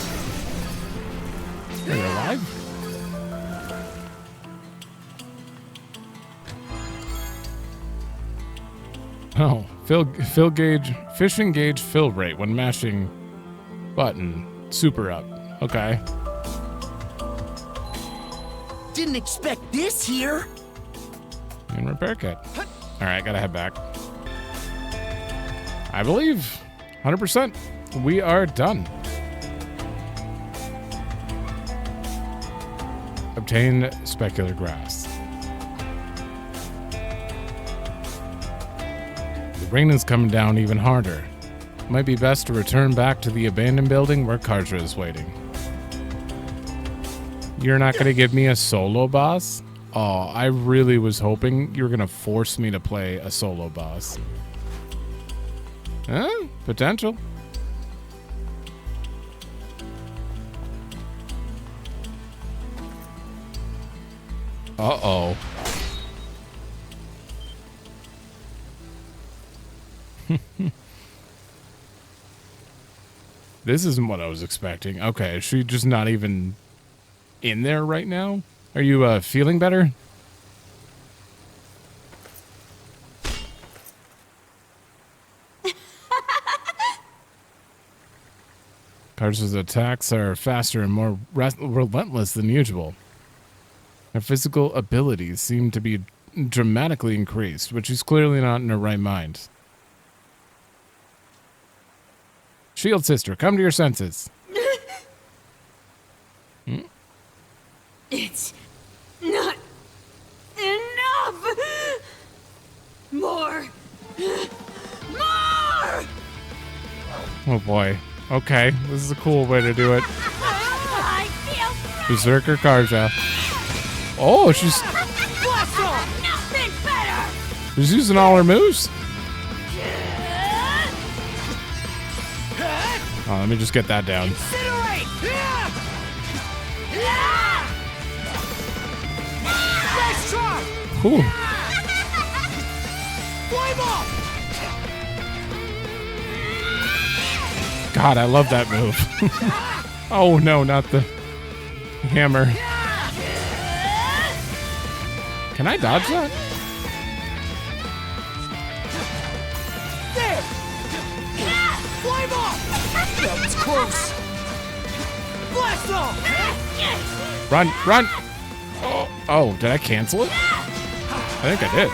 Are you alive? Oh, fill gauge, fishing gauge fill rate when mashing button super up. Okay. Didn't expect this here. And repair kit. All right, gotta head back. I believe 100%. We are done. Obtain specular grass. The rain is coming down even harder. Might be best to return back to the abandoned building where Karja is waiting. You're not going to give me a solo boss? Oh, I really was hoping you were going to force me to play a solo boss. Huh? Potential. Uh-oh. This isn't what I was expecting. Okay, is she just not even in there right now? Are you feeling better? Karja's attacks are faster and more relentless than usual. Her physical abilities seem to be dramatically increased, but she's clearly not in her right mind. Shield sister, come to your senses. It's not enough! More! More! Oh boy. Okay, this is a cool way to do it. I feel Berserker Karja. Oh, she's nothing better! she's using all her moves. Oh, let me just get that down. Incinerate! Nice try! Whew. Flame off! God, I love that move. Oh no, not the hammer. Can I dodge that? There! Flame off! That was close! Blast off! Run, run! Oh, did I cancel it? I think I did.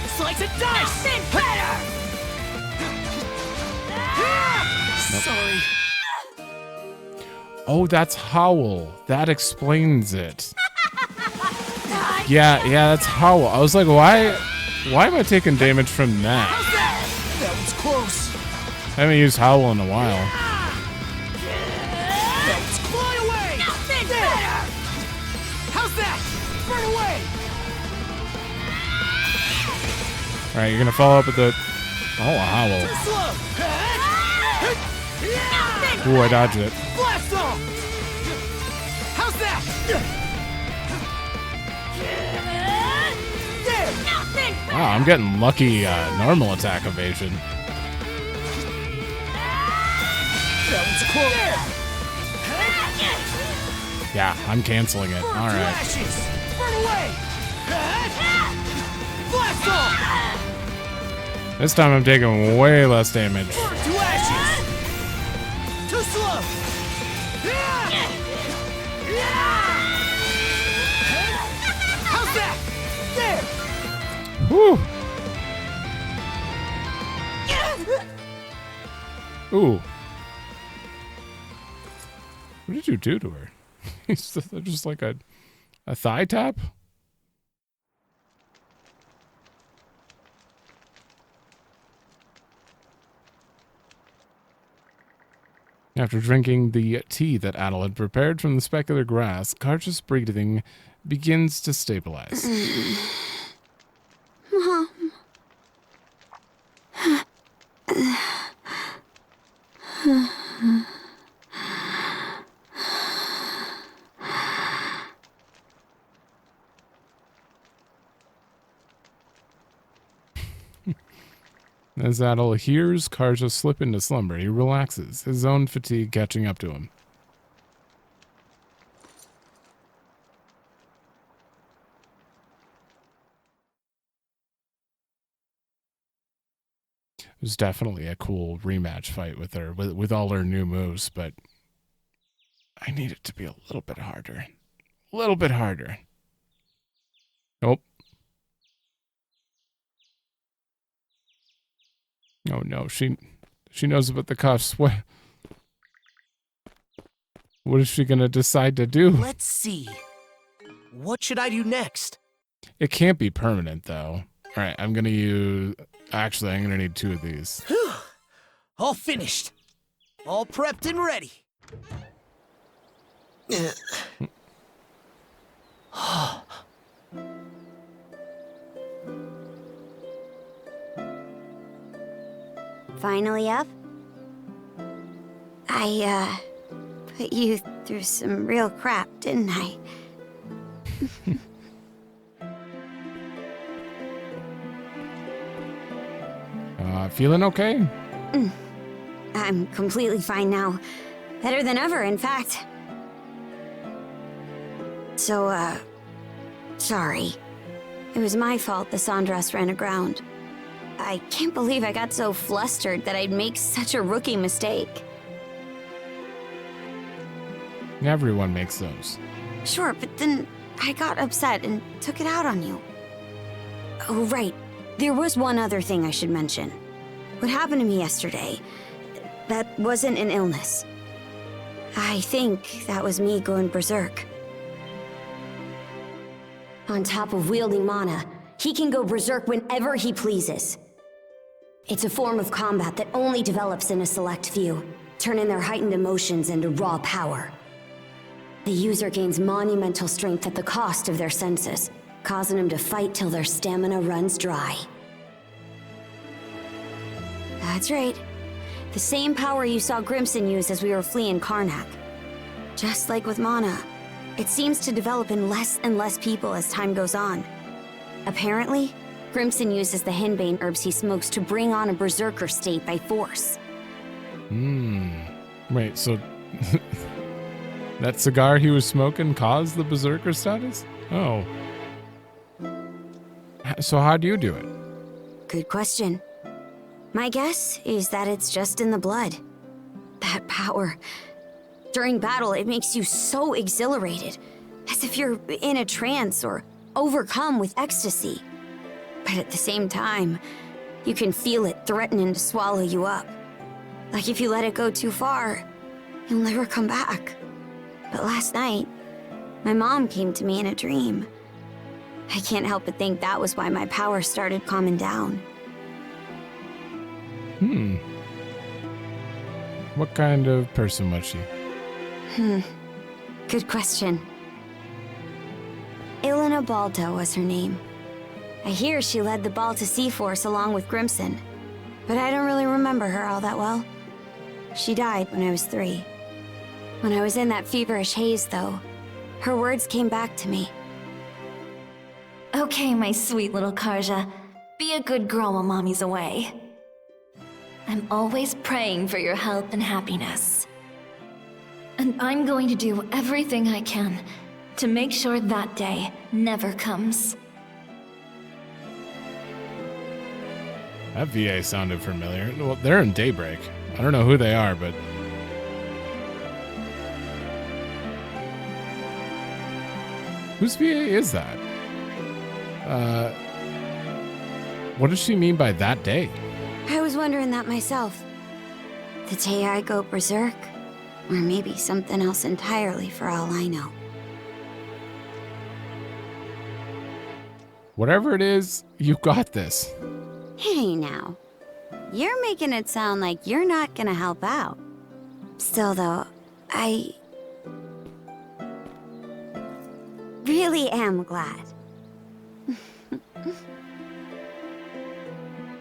Slice and dice! Better! Nope. Sorry. Oh, that's Howl. That explains it. Yeah, that's Howl. I was like, why am I taking damage from that? That was close. I haven't used Howl in a while. That was fly away! Nothing There. better! How's that? Burn away! Alright, you're gonna follow up with the... Oh, a Howl. Too slow! Ooh, I dodged it. Blast off! How's that? There! Nothing Wow, I'm getting lucky normal attack evasion. That was close. Yeah, I'm canceling it. Burn to Alright. ashes! Burn away! Blast off! This time I'm taking way less damage. Burn to ashes! Too slow! How's that? There! Whew. Ooh. What did you do to her? Is that just like a thigh tap? After drinking the tea that Adol had prepared from the specular grass, Karja's breathing begins to stabilize. Mom. As Adol hears Karja slip into slumber, he relaxes, his own fatigue catching up to him. It was definitely a cool rematch fight with her, with all her new moves, but I need it to be a little bit harder. A little bit harder. Nope. Oh no, she knows about the cuffs. What is she gonna decide to do? Let's see. What should I do next? It can't be permanent though. Alright, I'm gonna use... Actually, I'm gonna need 2 of these. All finished. All prepped and ready. Finally up? I, put you through some real crap, didn't I? Feeling okay? I'm completely fine now. Better than ever, in fact. So, sorry. It was my fault the Sondras ran aground. I can't believe I got so flustered that I'd make such a rookie mistake. Everyone makes those. Sure, but then I got upset and took it out on you. Oh, right. There was one other thing I should mention. What happened to me yesterday, that wasn't an illness. I think that was me going berserk. On top of wielding mana, he can go berserk whenever he pleases. It's a form of combat that only develops in a select few, turning their heightened emotions into raw power. The user gains monumental strength at the cost of their senses, causing them to fight till their stamina runs dry. That's right. The same power you saw Grimson use as we were fleeing Karnak. Just like with mana, it seems to develop in less and less people as time goes on. Apparently, Grimson uses the henbane herbs he smokes to bring on a berserker state by force. Wait, so that cigar he was smoking caused the berserker status? Oh. So how do you do it? Good question. My guess is that it's just in the blood. That power. During battle, it makes you so exhilarated, as if you're in a trance or overcome with ecstasy. But at the same time, you can feel it threatening to swallow you up. Like if you let it go too far, you'll never come back. But last night, my mom came to me in a dream. I can't help but think that was why my power started calming down. What kind of person was she? Good question. Obelia Balta was her name. I hear she led the Balta Sea Force along with Grimson, but I don't really remember her all that well. She died when I was 3. When I was in that feverish haze, though, her words came back to me. Okay, my sweet little Karja. Be a good girl while Mommy's away. I'm always praying for your health and happiness. And I'm going to do everything I can to make sure that day never comes. That VA sounded familiar. Well, they're in Daybreak. I don't know who they are, but... Whose VA is that? What does she mean by that day? I was wondering that myself. The day I go berserk? Or maybe something else entirely for all I know. Whatever it is, you got this. Hey now. You're making it sound like you're not gonna help out. Still though, I really am glad.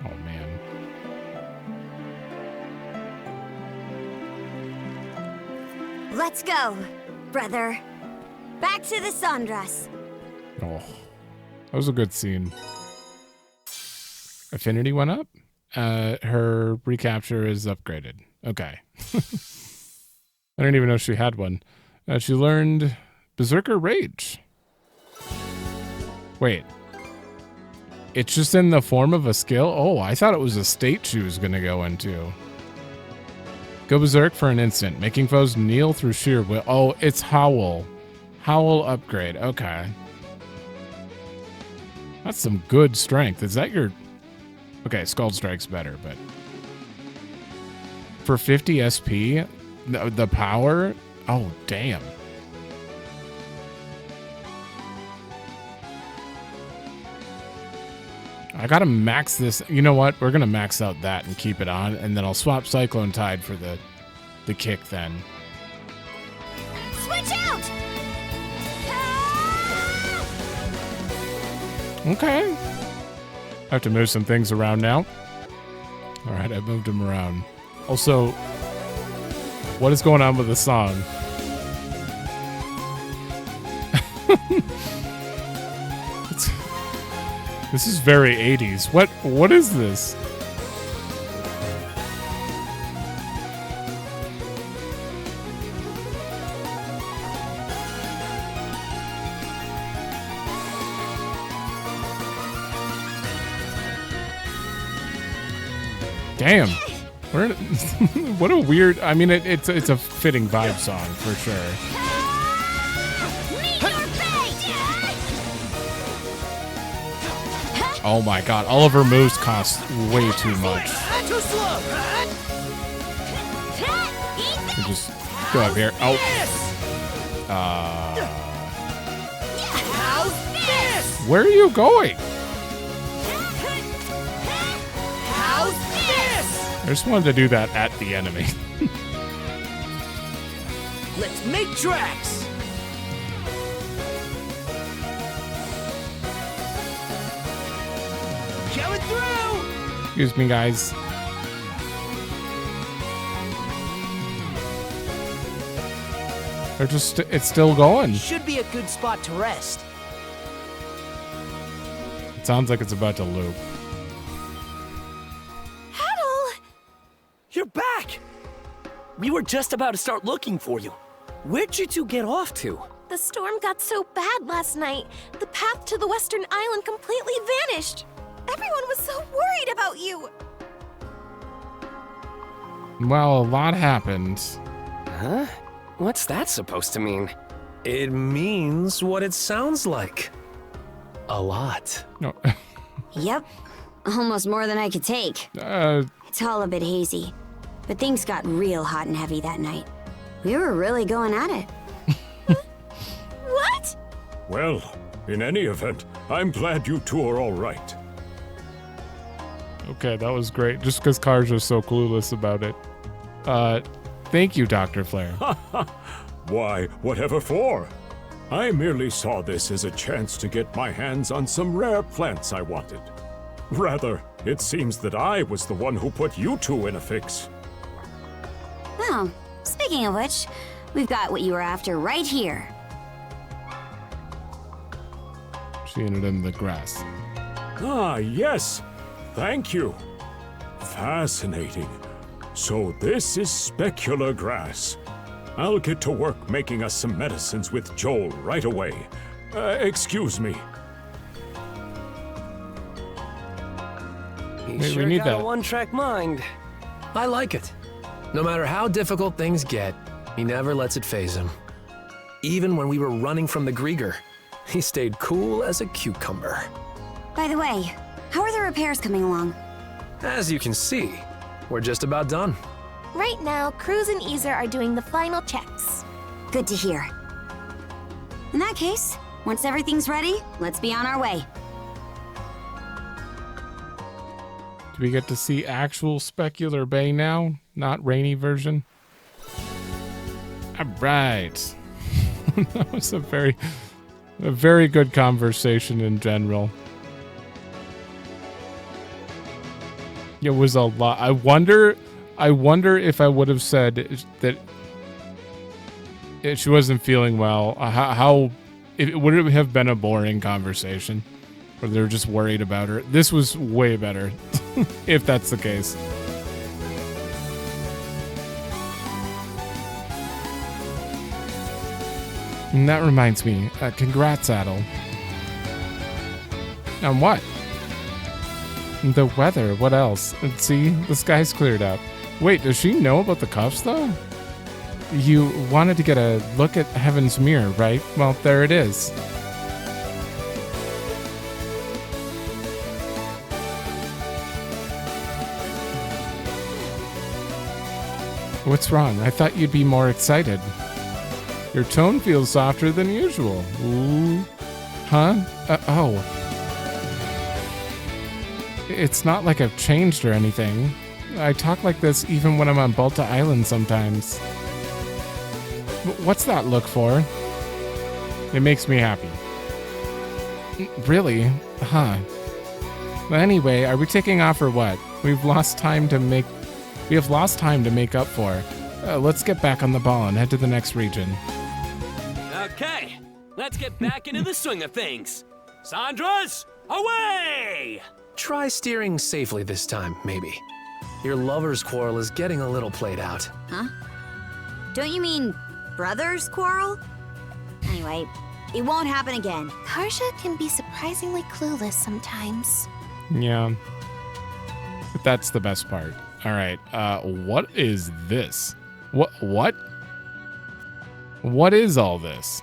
Oh, man. Let's go, brother. Back to the Sondras. Oh, that was a good scene. Affinity went up. Her recapture is upgraded. Okay. I didn't even know she had one. She learned Berserker Rage. Wait. It's just in the form of a skill? Oh, I thought it was a state she was going to go into. Go berserk for an instant, making foes kneel through sheer will. Oh, it's Howl. Howl upgrade. Okay. That's some good strength. Is that your... Okay, Scald Strike's better, but... For 50 SP, the power... Oh, damn. I gotta max this. You know what? We're gonna max out that and keep it on, and then I'll swap Cyclone Tide for the kick then. Switch out! Okay. I have to move some things around now. All right, I moved them around. Also, what is going on with the song? This is very 80s. What is this? Damn. What a weird... I mean, it's a fitting vibe song, for sure. Oh my god, all of her moves cost way too much. Too slow. You just go up here. Oh. How's this? Where are you going? How's this? I just wanted to do that at the enemy. Let's make tracks. Coming through. Excuse me, guys. They're just, it's still going. Should be a good spot to rest. It sounds like it's about to loop. Adol! You're back! We were just about to start looking for you. Where'd you two get off to? The storm got so bad last night, the path to the western island completely vanished. Everyone was so worried about you. Well, a lot happened. Huh? What's that supposed to mean? It means what it sounds like. A lot. No. Yep. Almost more than I could take. It's all a bit hazy. But things got real hot and heavy that night. We were really going at it. What? Well, in any event, I'm glad you two are all right. Okay, that was great. Just because Karja's so clueless about it. Thank you, Dr. Flare. Why, whatever for? I merely saw this as a chance to get my hands on some rare plants I wanted. Rather, it seems that I was the one who put you two in a fix. Well, speaking of which, we've got what you were after right here. She ended in the grass. Ah, yes. Thank you. Fascinating. So this is specular grass. I'll get to work making us some medicines with Joel right away. Excuse me. He Hey, sure we need got that. a one-track mind. I like it. No matter how difficult things get, he never lets it faze him. Even when we were running from the Griegr, he stayed cool as a cucumber. By the way, how are the repairs coming along? As you can see, we're just about done. Right now, Cruz and Easer are doing the final checks. Good to hear. In that case, once everything's ready, let's be on our way. Do we get to see actual Specular Bay now? Not rainy version? Alright. That was a very good conversation in general. It was a lot. I wonder if I would have said that if she wasn't feeling well, would it have been a boring conversation? Or they're just worried about her? This was way better, if that's the case. And that reminds me, congrats, Adol. On what? The weather, what else? And see, the sky's cleared up. Wait, does she know about the cuffs, though? You wanted to get a look at Heaven's Mirror, right? Well, there it is. What's wrong? I thought you'd be more excited. Your tone feels softer than usual. Ooh. Huh? Oh. It's not like I've changed or anything. I talk like this even when I'm on Balta Island sometimes. What's that look for? It makes me happy. Really? Huh. But anyway, are we taking off or what? We have lost time to make up for. Let's get back on the ball and head to the next region. Okay, let's get back into the swing of things. Sandras, away! Try steering safely this time, maybe. Your lover's quarrel is getting a little played out. Huh? Don't you mean brothers quarrel? Anyway, it won't happen again. Karja can be surprisingly clueless sometimes. Yeah. But that's the best part. All right. What is this? What? What is all this?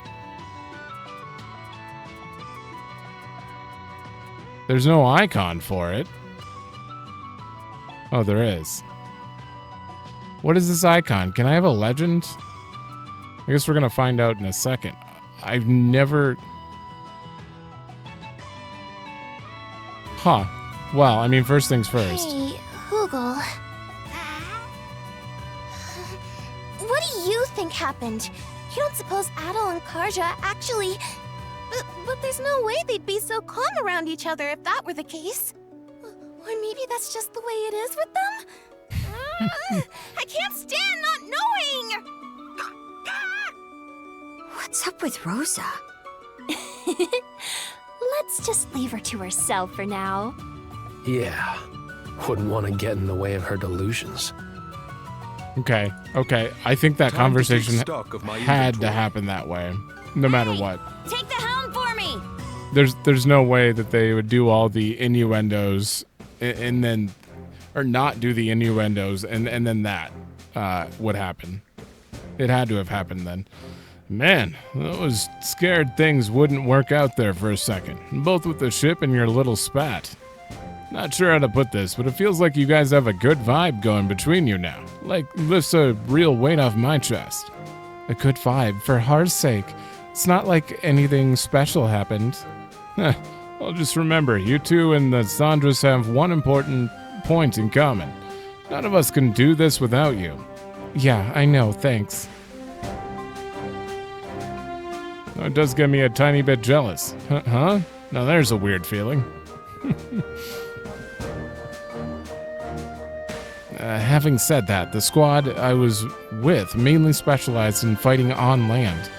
There's no icon for it. Oh, there is. What is this icon? Can I have a legend? I guess we're going to find out in a second. I've never... Huh. Well, I mean, first things first. Hey, Hugel. What do you think happened? You don't suppose Adol and Karja actually... But there's no way they'd be so calm around each other if that were the case. Or maybe that's just the way it is with them? I can't stand not knowing! What's up with Rosa? Let's just leave her to herself for now. Yeah, wouldn't want to get in the way of her delusions. Okay. I think that conversation had to happen that way, no matter what. Take the helm for me! There's no way that they would do all the innuendos and then, or not do the innuendos and then that would happen. It had to have happened then. Man, those scared things wouldn't work out there for a second, both with the ship and your little spat. Not sure how to put this, but it feels like you guys have a good vibe going between you now. Like, lifts a real weight off my chest. A good vibe, for Har's sake. It's not like anything special happened. Well, just remember, you two and the Sandras have one important point in common. None of us can do this without you. Yeah, I know, thanks. It does get me a tiny bit jealous. Huh? Now there's a weird feeling. Having said that, the squad I was with mainly specialized in fighting on land.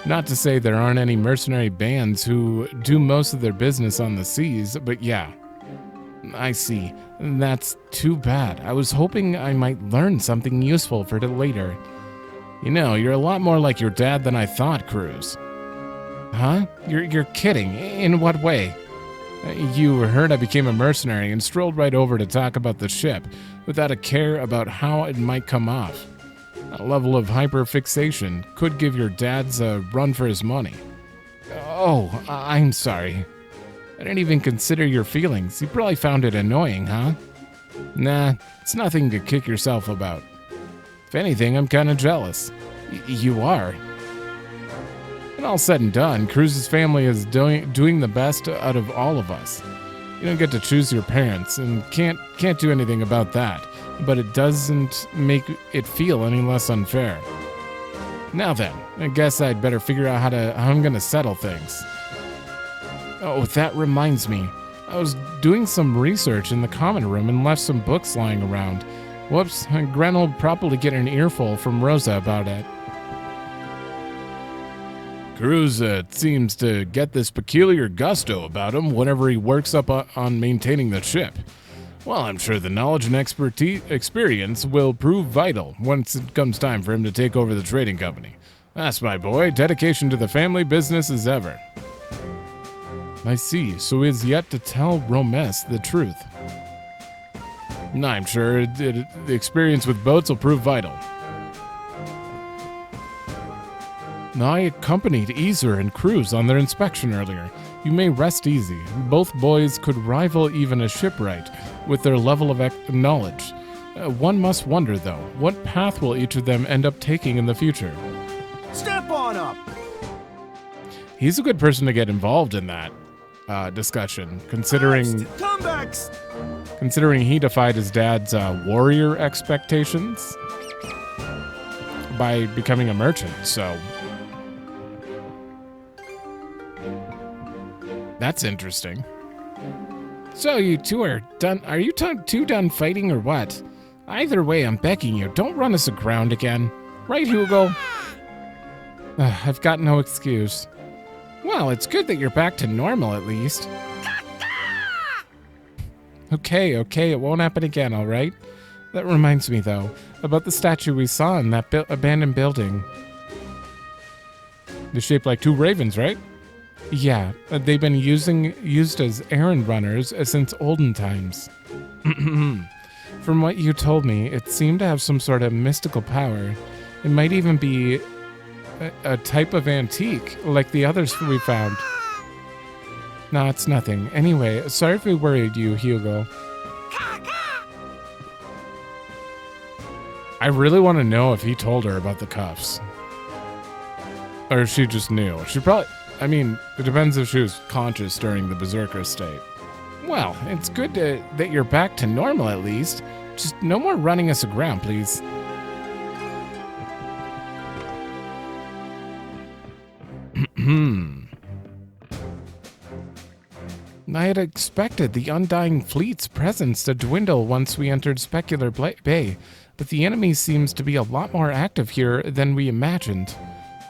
Not to say there aren't any mercenary bands who do most of their business on the seas, but yeah. I see. That's too bad. I was hoping I might learn something useful for later. You know, you're a lot more like your dad than I thought, Cruz. Huh? You're kidding. In what way? You heard I became a mercenary and strolled right over to talk about the ship, without a care about how it might come off. A level of hyperfixation could give your dad's a run for his money. Oh, I'm sorry. I didn't even consider your feelings. You probably found it annoying, huh? Nah, it's nothing to kick yourself about. If anything, I'm kinda jealous. You are? When all said and done, Cruz's family is doing the best out of all of us. You don't get to choose your parents, and can't do anything about that, but it doesn't make it feel any less unfair. Now then, I guess I'd better figure out how I'm gonna settle things. Oh, that reminds me. I was doing some research in the common room and left some books lying around. Whoops, Gren will probably get an earful from Rosa about it. Cruz seems to get this peculiar gusto about him whenever he works up on maintaining the ship. Well, I'm sure the knowledge and experience will prove vital once it comes time for him to take over the trading company. That's my boy, dedication to the family business as ever. I see, so he has yet to tell Romes the truth. I'm sure the experience with boats will prove vital. I accompanied Ezer and Cruz on their inspection earlier. You may rest easy. Both boys could rival even a shipwright with their level of knowledge. One must wonder, though, what path will each of them end up taking in the future? Step on up! He's a good person to get involved in that discussion, considering he defied his dad's warrior expectations. by becoming a merchant, so... That's interesting. So you two are done. Are you two done fighting or what? Either way, I'm begging you, don't run us aground again. Right, Hugo? I've got no excuse. Well, it's good that you're back to normal at least. Okay, it won't happen again, all right? That reminds me, though, about the statue we saw in that abandoned building. They're shaped like two ravens, right? Yeah, they've been used as errand runners since olden times. From what you told me, it seemed to have some sort of mystical power. It might even be a type of antique, like the others we found. No, it's nothing. Anyway, sorry if we worried you, Hugo. I really want to know if he told her about the cuffs. Or if she just knew. She probably... I mean, it depends if she was conscious during the berserker state. Well, it's good that you're back to normal at least. Just no more running us aground, please. I had expected the Undying Fleet's presence to dwindle once we entered Specular Bay, but the enemy seems to be a lot more active here than we imagined.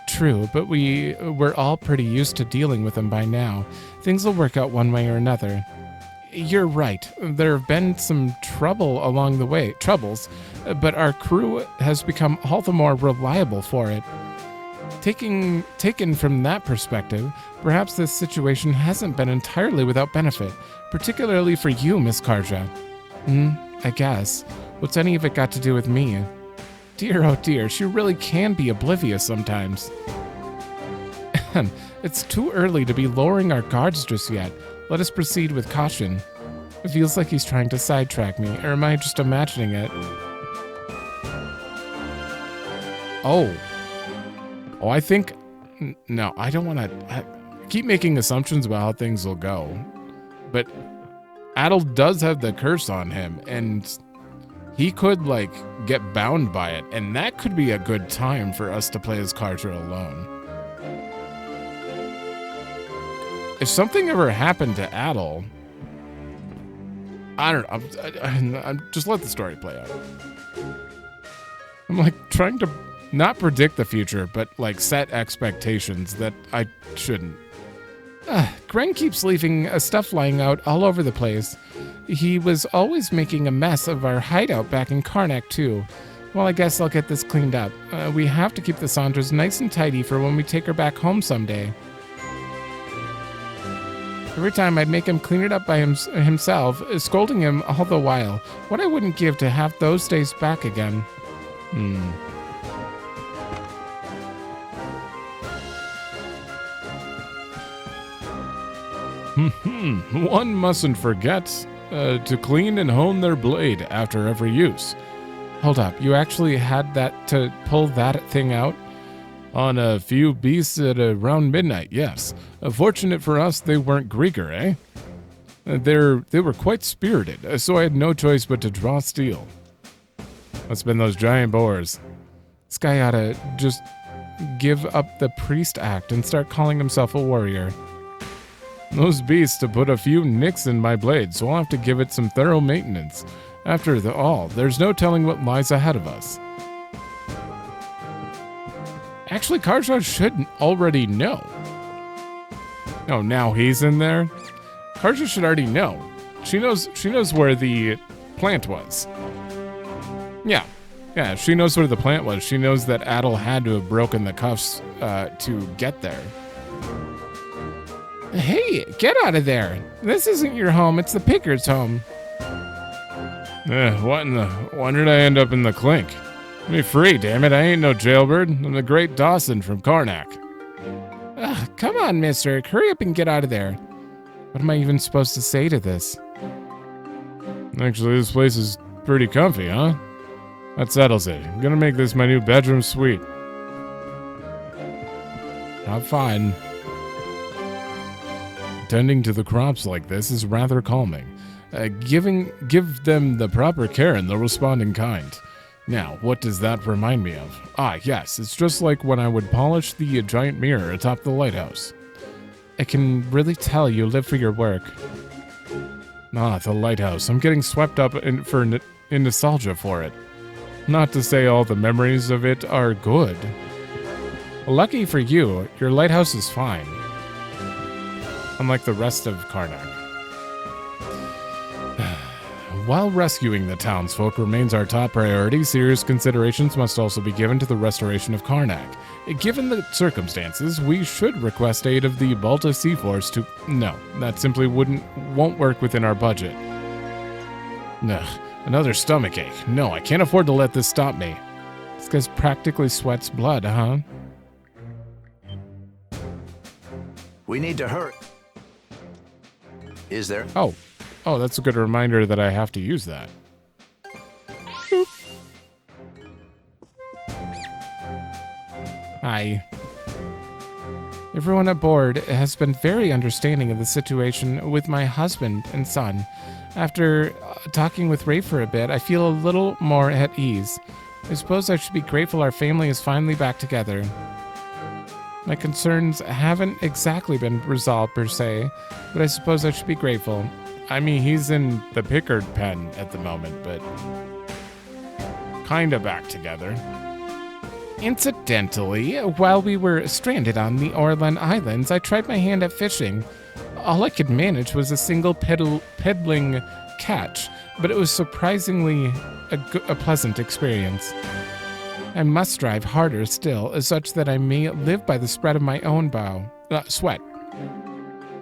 True, but we're all pretty used to dealing with them by now. Things will work out one way or another. You're right. There have been some troubles along the way, but our crew has become all the more reliable for it. Taken from that perspective, perhaps this situation hasn't been entirely without benefit, particularly for you, Miss Karja. I guess. What's any of it got to do with me? Dear, oh dear, she really can be oblivious sometimes. It's too early to be lowering our guards just yet. Let us proceed with caution. It feels like he's trying to sidetrack me, or am I just imagining it? Oh, I think... No, I don't want to... keep making assumptions about how things will go. But Adol does have the curse on him, and... he could, like, get bound by it, and that could be a good time for us to play as Karja alone. If something ever happened to Adol, I don't know, I'm just let the story play out. I'm, like, trying to not predict the future, but, like, set expectations that I shouldn't. Gren keeps leaving stuff lying out all over the place. He was always making a mess of our hideout back in Karnak, too. Well, I guess I'll get this cleaned up. We have to keep the Sandras nice and tidy for when we take her back home someday. Every time I'd make him clean it up by himself, scolding him all the while. What I wouldn't give to have those days back again. One mustn't forget to clean and hone their blade after every use. Hold up, you actually had that to pull that thing out? On a few beasts at around midnight, yes. Fortunate for us, they weren't Griegr, eh? They were quite spirited, so I had no choice but to draw steel. Must have been those giant boars. This guy ought to just give up the priest act and start calling himself a warrior. Those beasts to put a few nicks in my blade, so I'll have to give it some thorough maintenance. After all, there's no telling what lies ahead of us. Actually, Karja should already know. Oh, now he's in there? Karja should already know. She knows where the plant was. Yeah, she knows where the plant was. She knows that Adol had to have broken the cuffs to get there. Hey, get out of there. This isn't your home, it's the picker's home. Why did I end up in the clink? Let me free, damn it. I ain't no jailbird. I'm the great Dawson from Karnak. Come on, mister. Hurry up and get out of there. What am I even supposed to say to this? Actually, this place is pretty comfy, huh? That settles it. I'm gonna make this my new bedroom suite. Not fine. Tending to the crops like this is rather calming. Give them the proper care and they'll respond in kind. Now, what does that remind me of? Ah, yes, it's just like when I would polish the giant mirror atop the lighthouse. I can really tell you live for your work. Ah, the lighthouse. I'm getting swept up in nostalgia for it. Not to say all the memories of it are good. Lucky for you, your lighthouse is fine. Unlike the rest of Karnak. While rescuing the townsfolk remains our top priority, serious considerations must also be given to the restoration of Karnak. Given the circumstances, we should request aid of the Balta Sea Force to... No, that simply won't work within our budget. Ugh, another stomachache. No, I can't afford to let this stop me. This guy practically sweats blood, huh? We need to hurry. Is there? Oh, that's a good reminder that I have to use that. Hi. Everyone aboard has been very understanding of the situation with my husband and son. After talking with Ray for a bit, I feel a little more at ease. I suppose I should be grateful our family is finally back together. My concerns haven't exactly been resolved per se, but I suppose I should be grateful. I mean, he's in the Pickard pen at the moment, but kinda back together. Incidentally, while we were stranded on the Orlen Islands, I tried my hand at fishing. All I could manage was a single peddling catch, but it was surprisingly a pleasant experience. I must strive harder still, such that I may live by the spread of my own sweat.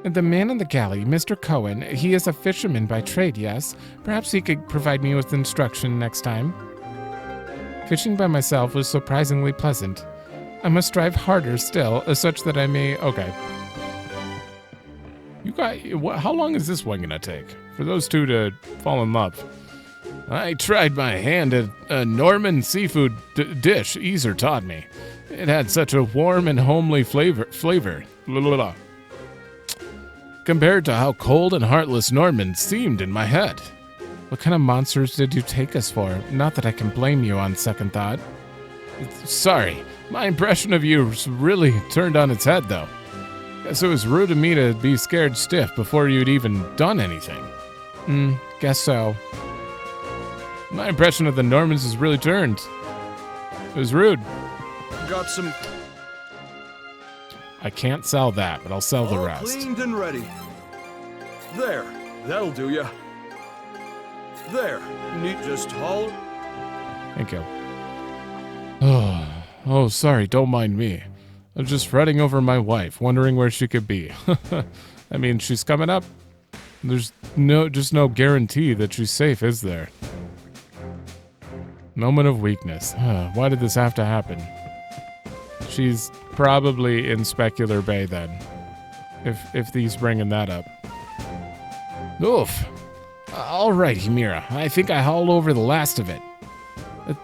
The man in the galley, Mr. Cohen, he is a fisherman by trade, yes? Perhaps he could provide me with instruction next time. Fishing by myself was surprisingly pleasant. I must strive harder still, such that I may... Okay. How long is this one gonna take? For those two to fall in love? I tried my hand at a Norman seafood dish Easer taught me. It had such a warm and homely flavor. Blah, blah, blah. Compared to how cold and heartless Norman seemed in my head. What kind of monsters did you take us for? Not that I can blame you on second thought. Sorry, my impression of you really turned on its head, though. Guess it was rude of me to be scared stiff before you'd even done anything. Guess so. My impression of the Normans has really turned. It was rude. Got some... I can't sell that, but I'll sell the rest. Cleaned and ready. There, that'll do ya. There, neat, just haul. Thank you. Oh, sorry, don't mind me. I was just fretting over my wife, wondering where she could be. I mean, she's coming up. There's no guarantee that she's safe, is there? Moment of weakness. Why did this have to happen? She's probably in Specular Bay then, if he's bringing that up. Oof. All right, Himira. I think I hauled over the last of it.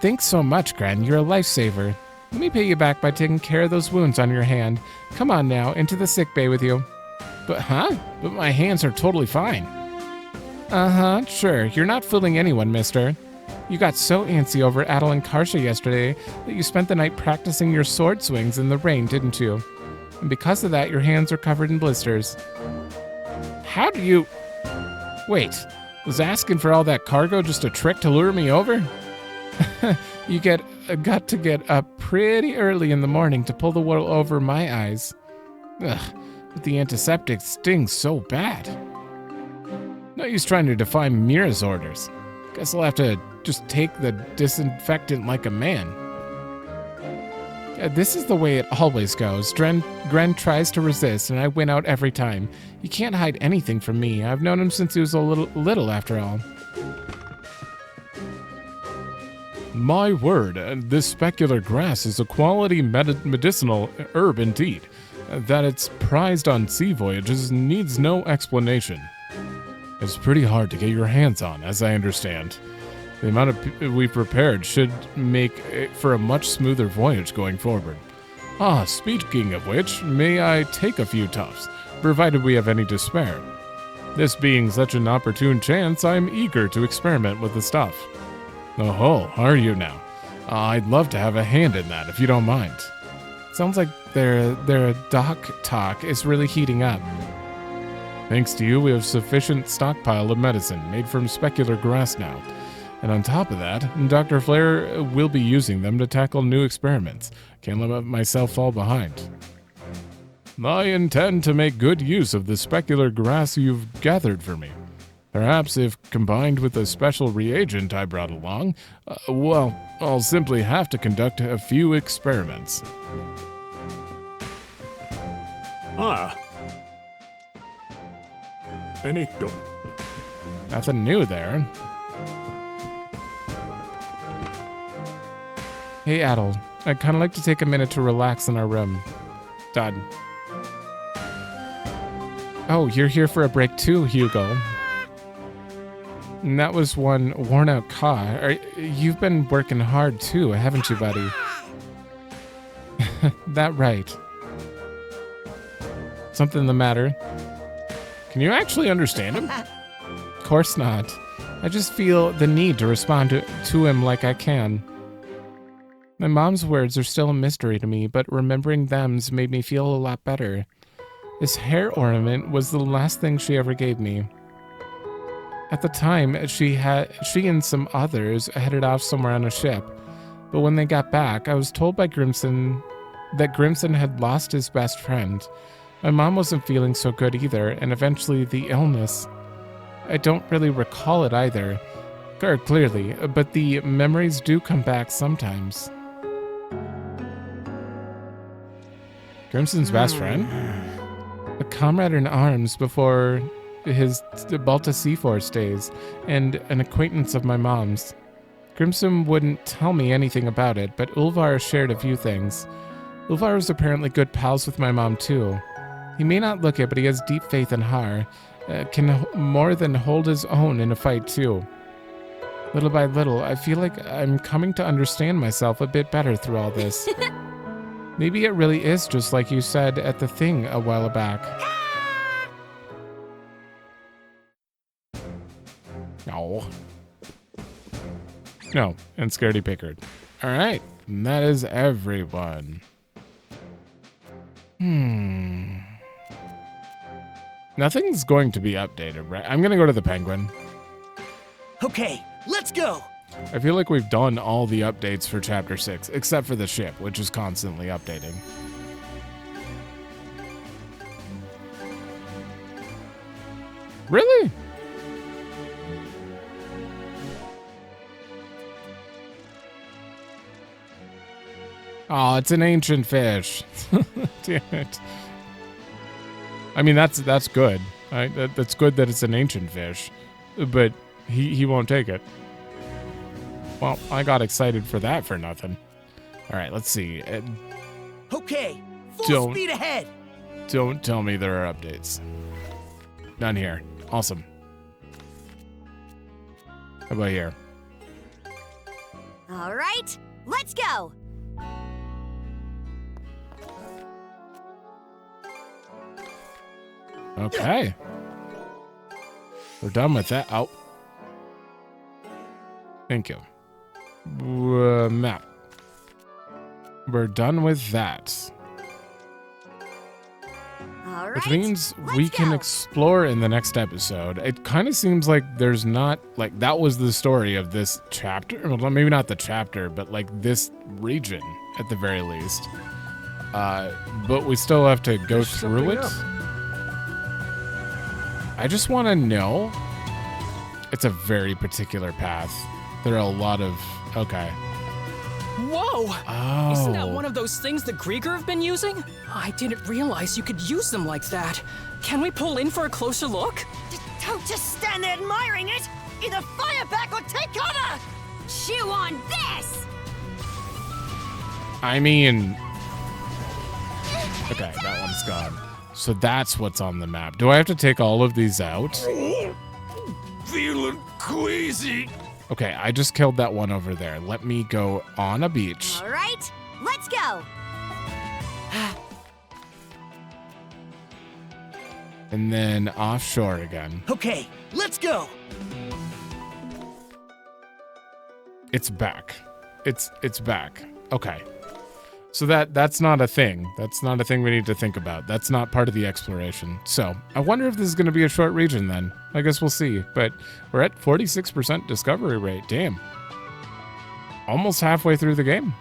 Thanks so much, Gren. You're a lifesaver. Let me pay you back by taking care of those wounds on your hand. Come on now, into the sick bay with you. But my hands are totally fine. Sure. You're not fooling anyone, mister. You got so antsy over Adol and Karja yesterday that you spent the night practicing your sword swings in the rain, didn't you? And because of that, your hands are covered in blisters. How do you... Wait, was asking for all that cargo just a trick to lure me over? You got to get up pretty early in the morning to pull the wool over my eyes. Ugh, but the antiseptic stings so bad. No use trying to defy Mira's orders. Guess I'll have to just take the disinfectant like a man. This is the way it always goes. Gren tries to resist, and I win out every time. He can't hide anything from me. I've known him since he was a little after all. My word, this specular grass is a quality medicinal herb indeed. That it's prized on sea voyages needs no explanation. It's pretty hard to get your hands on, as I understand. The amount of we prepared should make for a much smoother voyage going forward. Speaking of which, may I take a few tufts, provided we have any to spare? This being such an opportune chance, I'm eager to experiment with the stuff. Oh, are you now? I'd love to have a hand in that, if you don't mind. Sounds like their dock talk is really heating up. Thanks to you, we have sufficient stockpile of medicine made from specular grass now. And on top of that, Dr. Flair will be using them to tackle new experiments. Can't let myself fall behind. I intend to make good use of the specular grass you've gathered for me. Perhaps if combined with a special reagent I brought along, well, I'll simply have to conduct a few experiments. Benito. Nothing new there. Hey, Adol. I'd kind of like to take a minute to relax in our room. Done. Oh, you're here for a break too, Hugo. And that was one worn-out car. You've been working hard too, haven't you, buddy? That right. Something the matter? Can you actually understand him? Of course not. I just feel the need to respond to him like I can. My mom's words are still a mystery to me, but remembering them's made me feel a lot better. This hair ornament was the last thing she ever gave me. At the time, she and some others headed off somewhere on a ship. But when they got back, I was told by Grimson that Grimson had lost his best friend. My mom wasn't feeling so good either, and eventually the illness. I don't really recall it either, or clearly, but the memories do come back sometimes. Grimson's best friend? A comrade in arms before his Balta Seaforce days, and an acquaintance of my mom's. Grimson wouldn't tell me anything about it, but Ulvar shared a few things. Ulvar was apparently good pals with my mom too. He may not look it, but he has deep faith in Har. Can more than hold his own in a fight too. Little by little, I feel like I'm coming to understand myself a bit better through all this. Maybe it really is just like you said at the thing a while back. No. No, and Scaredy Pickard. Alright, and that is everyone. Nothing's going to be updated, right? I'm gonna go to the Penguin. Okay, let's go! I feel like we've done all the updates for Chapter 6, except for the ship, which is constantly updating. Really? Oh, it's an ancient fish. Damn it. I mean, that's good. Right? That's good that it's an ancient fish, but he won't take it. Well, I got excited for that for nothing. All right, let's see. Okay, full speed ahead. Don't tell me there are updates. None here. Awesome. How about here? All right, let's go. Okay. We're done with that. Oh. Thank you. Map. We're done with that. All right, which means we can explore in the next episode. It kind of seems like there's not, like, that was the story of this chapter. Well, maybe not the chapter, but like this region at the very least. But we still have to go through it. I just want to know. It's a very particular path. There are a lot of... Okay. Whoa! Oh. Isn't that one of those things the Griegr have been using? I didn't realize you could use them like that. Can we pull in for a closer look? Don't just stand there admiring it! Either fire back or take cover! Chew on this! I mean... Okay, that one's gone. So that's what's on the map. Do I have to take all of these out? Feeling queasy. Okay, I just killed that one over there. Let me go on a beach. All right, let's go. And then offshore again. Okay, let's go. It's back. it's back. Okay. So that's not a thing. That's not a thing we need to think about. That's not part of the exploration. So I wonder if this is going to be a short region then. I guess we'll see. But we're at 46% discovery rate. Damn. Almost halfway through the game.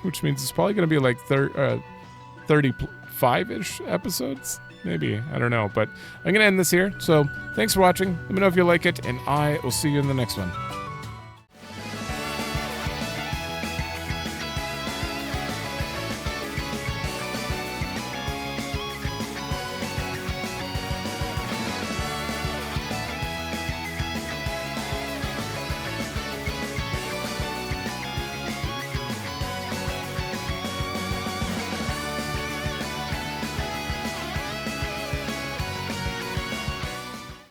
Which means it's probably going to be like 35-ish episodes. Maybe. I don't know. But I'm going to end this here. So thanks for watching. Let me know if you like it. And I will see you in the next one.